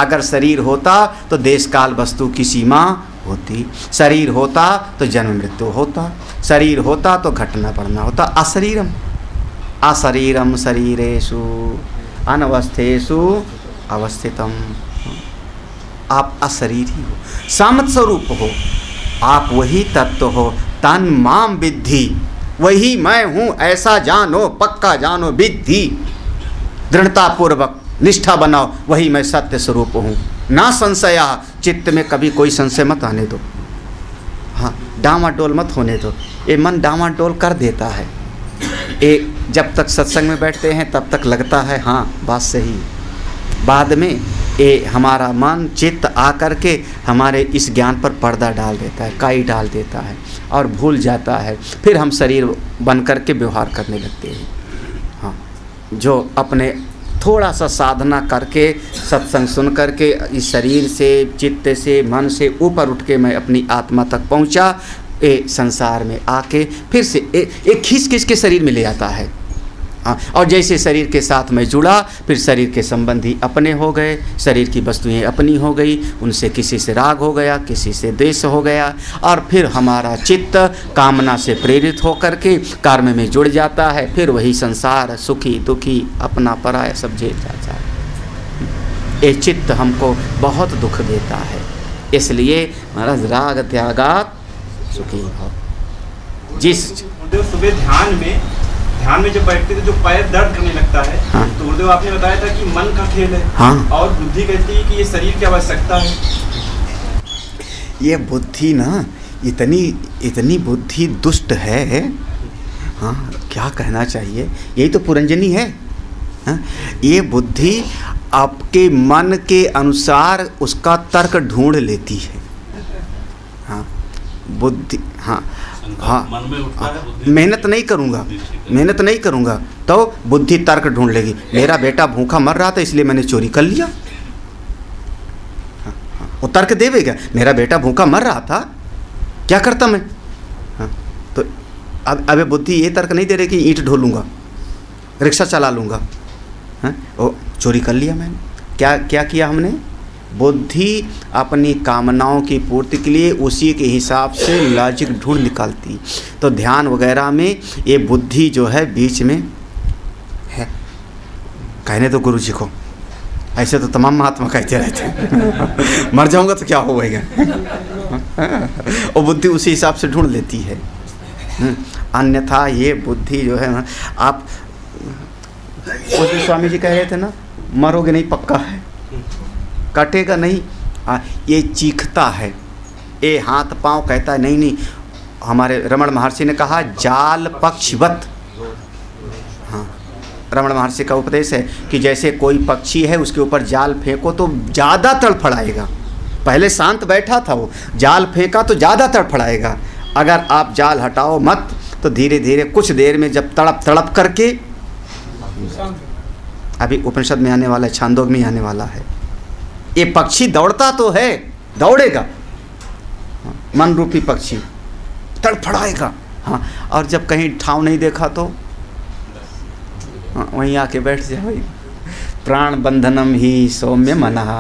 Speaker 1: अगर शरीर होता तो देश काल वस्तु की सीमा होती, शरीर होता तो जन्म मृत्यु होता, शरीर होता तो घटना बढ़ना होता। अशरीरम, अशरीरम शरीरेषु अनवस्थेषु अवस्थितम। आप अशरीरी हो, सामत स्वरूप हो, आप वही तत्व हो। तन माम विद्धि, वही मैं हूँ ऐसा जानो, पक्का जानो। विद्धि, दृढ़तापूर्वक निष्ठा बनाओ, वही मैं सत्य स्वरूप हूँ। ना संशया, चित्त में कभी कोई संशय मत आने दो। हाँ, डामाडोल मत होने दो। ये मन डामाडोल कर देता है। ये जब तक सत्संग में बैठते हैं तब तक लगता है हाँ बात सही, बाद में ये हमारा मन चित्त आकर के हमारे इस ज्ञान पर पर्दा डाल देता है, काई डाल देता है और भूल जाता है। फिर हम शरीर बन कर के व्यवहार करने लगते हैं। हाँ, जो अपने थोड़ा सा साधना करके, सत्संग सुन करके इस शरीर से, चित्त से, मन से ऊपर उठ के मैं अपनी आत्मा तक पहुंचा, ये संसार में आके फिर से एक खींच खींच के शरीर में ले आता है। हाँ, और जैसे शरीर के साथ मैं जुड़ा, फिर शरीर के संबंधी अपने हो गए, शरीर की वस्तुएं अपनी हो गई, उनसे किसी से राग हो गया, किसी से द्वेष हो गया, और फिर हमारा चित्त कामना से प्रेरित होकर के कर्म में जुड़ जाता है। फिर वही संसार सुखी दुखी अपना पराया सब झेल जाता है। ये चित्त हमको बहुत दुख देता है। इसलिए महाराज राग त्यागात सुखी हो। जिस
Speaker 2: सुबह ध्यान में जब बैठते थे जो पैर दर्द करने लगता है, हाँ। तो गुरुदेव आपने बताया था कि मन का खेल है, हाँ। और बुद्धि कहती है कि ये शरीर की आवश्यकता है।
Speaker 1: ये बुद्धि ना इतनी बुद्धि दुष्ट है। हाँ, क्या कहना चाहिए, यही तो पुरंजनी है। हाँ? ये बुद्धि आपके मन के अनुसार उसका तर्क ढूंढ लेती है। हाँ, बुद्धि, हाँ हाँ, मेहनत नहीं करूँगा तो बुद्धि तर्क ढूंढ लेगी। मेरा बेटा भूखा मर रहा था इसलिए मैंने चोरी कर लिया। हाँ, वो तर्क देवेगा, मेरा बेटा भूखा मर रहा था, क्या करता मैं। हाँ, तो अब बुद्धि ये तर्क नहीं दे रही कि ईंट ढोलूँगा, रिक्शा चला लूँगा। हाँ, वो चोरी कर लिया मैंने। क्या किया हमने? बुद्धि अपनी कामनाओं की पूर्ति के लिए उसी के हिसाब से लॉजिक ढूंढ निकालती। तो ध्यान वगैरह में ये बुद्धि जो है बीच में है। कहने तो गुरु जी को, ऐसे तो तमाम महात्मा कहते रहते हैं मर जाऊंगा तो क्या होगा। वो बुद्धि उसी हिसाब से ढूंढ लेती है। अन्यथा ये बुद्धि जो है ना, आप उस दिन स्वामी जी कह रहे थे ना, मरोगे नहीं पक्का है, कटेगा नहीं। ये चीखता है, ये हाथ पांव कहता है नहीं। हमारे रमण महर्षि ने कहा जाल पक्षिवत। हाँ, रमण महर्षि का उपदेश है कि जैसे कोई पक्षी है उसके ऊपर जाल फेंको तो ज़्यादा तड़फड़ाएगा। पहले शांत बैठा था, वो जाल फेंका तो ज़्यादा तड़फड़ाएगा। अगर आप जाल हटाओ मत तो धीरे धीरे कुछ देर में जब तड़प करके, अभी उपनिषद में आने वाला है, छांदोग में आने वाला है, ये पक्षी दौड़ता तो है, दौड़ेगा, मन रूपी पक्षी तड़फड़ाएगा। हाँ, और जब कहीं ठाव नहीं देखा तो वहीं आके बैठ जाए। प्राण बंधनम ही सौम्य मनः।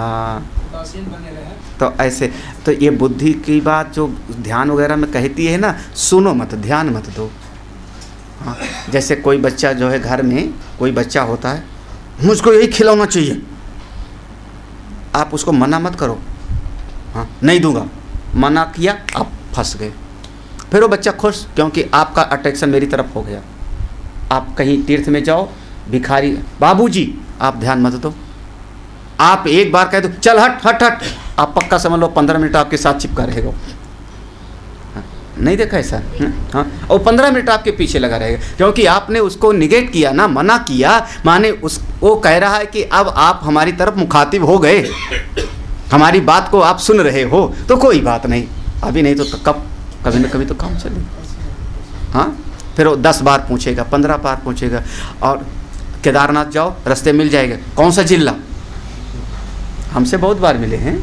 Speaker 1: तो ऐसे तो ये बुद्धि की बात जो ध्यान वगैरह में कहती है ना, सुनो मत, ध्यान मत दो। हाँ, जैसे कोई बच्चा जो है, घर में कोई बच्चा होता है, मुझको यही खिलौना चाहिए, आप उसको मना मत करो। हाँ, नहीं दूंगा, मना किया, आप फंस गए। फिर वो बच्चा खुश, क्योंकि आपका अट्रैक्शन मेरी तरफ हो गया। आप कहीं तीर्थ में जाओ, भिखारी बाबूजी, आप ध्यान मत दो, आप एक बार कह दो चल हट हट हट, आप पक्का समझ लो 15 मिनट आपके साथ चिपका रहेगा। हाँ, नहीं देखा ऐसा? हाँ, और 15 मिनट आपके पीछे लगा रहेगा, क्योंकि आपने उसको निगेट किया ना, मना किया, माने उस वो कह रहा है कि अब आप हमारी तरफ मुखातिब हो गए, हमारी बात को आप सुन रहे हो, तो कोई बात नहीं, अभी नहीं तो कब, कभी न कभी तो काम चलेगा। हाँ, फिर वो 10 बार पूछेगा, 15 बार पूछेगा, और केदारनाथ जाओ रास्ते मिल जाएगा, कौन सा जिला, हमसे बहुत बार मिले हैं,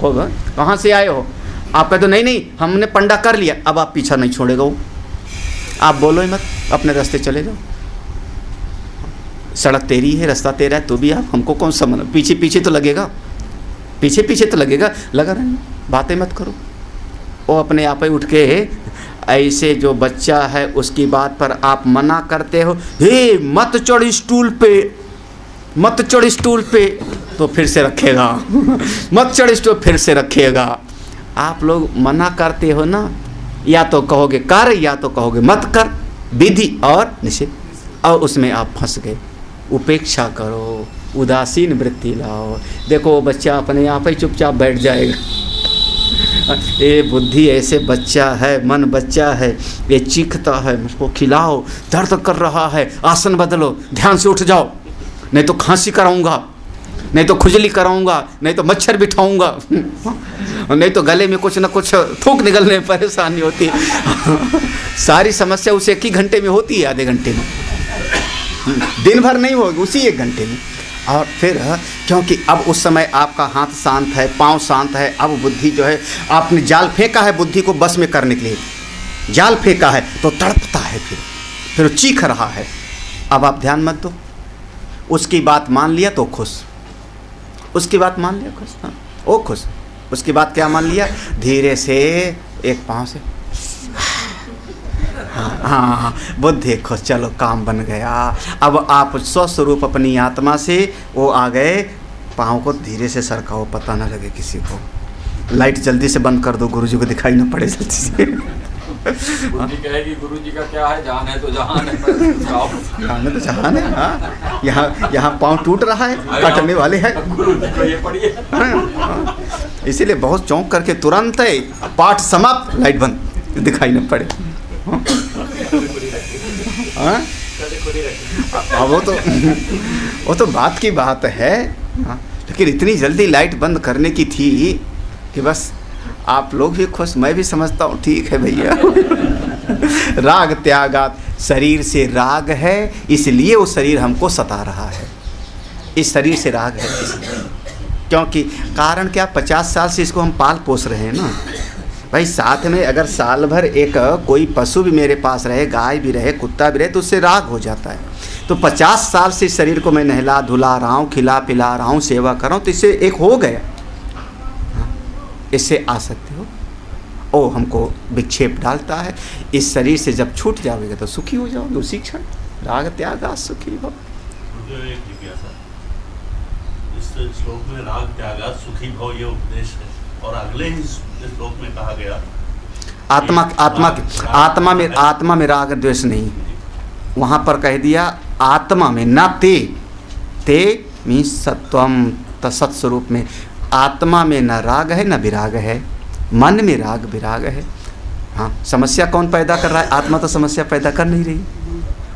Speaker 1: होगा कहाँ से आए हो, आप कहते तो नहीं हमने पंडा कर लिया, अब आप पीछा नहीं छोड़ेगा वो, आप बोलो ही मत, अपने रास्ते चले जाओ, सड़क तेरी है, रास्ता तेरा है, तो भी आप हमको कौन सा मना, पीछे पीछे तो लगेगा, पीछे पीछे तो लगेगा, लगा रहना, बातें मत करो। वो अपने आप ही उठ के ऐसे जो बच्चा है उसकी बात पर आप मना करते हो, हे मत चढ़ स्टूल पे, मत चढ़ स्टूल पे, तो फिर से रखेगा मत चढ़ स्टूल, फिर से रखेगा। आप लोग मना करते हो ना, या तो कहोगे कर या तो कहोगे मत कर, विधि और निषेध, और उसमें आप फंस गए। उपेक्षा करो, उदासीन वृत्ति लाओ, देखो वो बच्चा अपने आप ही चुपचाप बैठ जाएगा। ये बुद्धि ऐसे बच्चा है, मन बच्चा है, ये चीखता है, मुझको खिलाओ, दर्द कर रहा है, आसन बदलो, ध्यान से उठ जाओ, नहीं तो खांसी कराऊंगा, नहीं तो खुजली कराऊंगा, नहीं तो मच्छर बिठाऊंगा, नहीं तो गले में कुछ ना कुछ थूक निकलने में परेशानी होती है। सारी समस्या उस 1 ही घंटे में होती है, आधे घंटे में, दिन भर नहीं होगी, उसी 1 घंटे में। और फिर क्योंकि अब उस समय आपका हाथ शांत है, पाँव शांत है, अब बुद्धि जो है, आपने जाल फेंका है बुद्धि को बस में करने के लिए, जाल फेंका है तो तड़पता है, फिर चीख रहा है, अब आप ध्यान मत दो, उसकी बात मान लिया तो खुश, उसकी बात मान लिया खुश, हाँ वो खुश, उसकी बात क्या मान लिया, धीरे से एक पाँव से, हाँ बुद्धि खुश, चलो काम बन गया। अब आप स्वस्वरूप अपनी आत्मा से वो आ गए, पाँव को धीरे से सरकाओ, पता ना लगे किसी को, लाइट जल्दी से बंद कर दो, गुरुजी को दिखाई ना पड़े जल्दी से।
Speaker 3: बुद्धि कहेगी गुरुजी का क्या है, जान है तो जहान है,
Speaker 1: जान है तो जहान है। हाँ, यहाँ पाँव टूट रहा है, कटने वाले हैं,
Speaker 3: गुरुजी को ये पढ़िए।
Speaker 1: इसीलिए बहुत चौंक करके तुरंत है पाठ समाप्त, लाइट बंद, दिखाई न पड़े। हाँ, वो तो बात की बात है। हाँ, लेकिन इतनी जल्दी लाइट बंद करने की थी कि बस आप लोग भी खुश, मैं भी समझता हूँ ठीक है भैया। राग त्यागात, शरीर से राग है इसलिए वो शरीर हमको सता रहा है, इस शरीर से राग है इसलिए, क्योंकि कारण क्या, 50 साल से इसको हम पाल पोस रहे हैं ना भाई। साथ में अगर साल भर एक कोई पशु भी मेरे पास रहे, गाय भी रहे, कुत्ता भी रहे, तो उससे राग हो जाता है। तो 50 साल से शरीर को मैं नहला धुला रहा हूँ, खिला पिला रहा हूँ, सेवा कर रहा हूँ, तो इससे एक हो गया। इससे आ सकते हो, ओ हमको विक्षेप डालता है, इस शरीर से जब छूट जाओगे तो सुखी हो जाओगे उसी क्षण। राग त्यागा सुखी भव।
Speaker 4: इस श्लोक में राग त्यागा सुखी भव ये उपदेश है, और अगले ही श्लोक में कहा गया
Speaker 1: आत्मा में राग द्वेष नहीं, वहाँ पर कह दिया आत्मा में, ना ते मीन्स सत्वम तत्स्वरूप में, आत्मा में न राग है न विराग है, मन में राग विराग है। हाँ, समस्या कौन पैदा कर रहा है, आत्मा तो समस्या पैदा कर नहीं रही,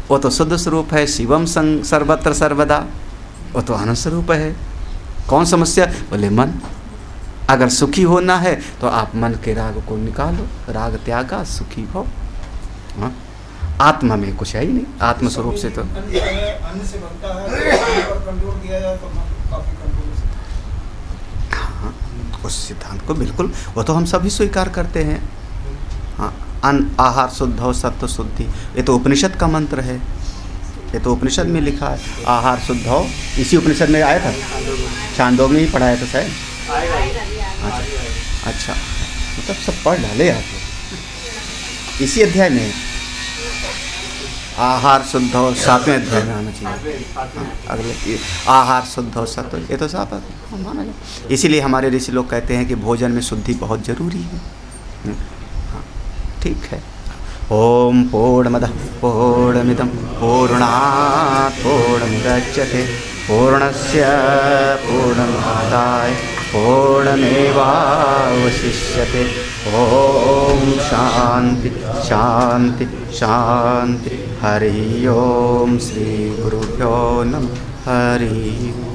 Speaker 1: वो तो शुद्ध स्वरूप है, शिवम संग सर्वत्र सर्वदा, वो तो आनंद स्वरूप है। कौन समस्या, बोले मन। अगर सुखी होना है तो आप मन के राग को निकालो, राग त्यागा सुखी भव। हाँ, आत्मा में कुछ है ही नहीं, आत्म स्वरूप से तो
Speaker 5: अन्न से बनता है, पर कंट्रोल किया जाए तो काफी कंट्रोल से।
Speaker 1: हाँ, उस सिद्धांत को बिल्कुल, वो तो हम सभी स्वीकार करते हैं। हाँ, अन्न आहार शुद्ध हो सत्व शुद्धि, ये तो उपनिषद का मंत्र है, ये तो उपनिषद में लिखा है, आहार शुद्ध हो, इसी उपनिषद में आया था, छांदोग्य में ही पढ़ाया था शायद। अच्छा, मतलब सब पढ़ डाले आप, इसी अध्याय में आहार शुद्ध हो, 7वें अध्याय में आना चाहिए। अगले आहार शुद्ध हो सत्व, ये तो साफ माना जाए। इसीलिए हमारे ऋषि लोग कहते हैं कि भोजन में शुद्धि बहुत जरूरी है। हाँ, ठीक है। ओम पूर्णमदः पूर्णमिदं पूर्णात् पूर्णमुदच्यते पूर्णस्य पूर्णमादाय पूर्णमेवावशिष्यते। ओम शांति शांति शांति। हरि ओम। श्री गुरुभ्यो नमः। हरि ओम।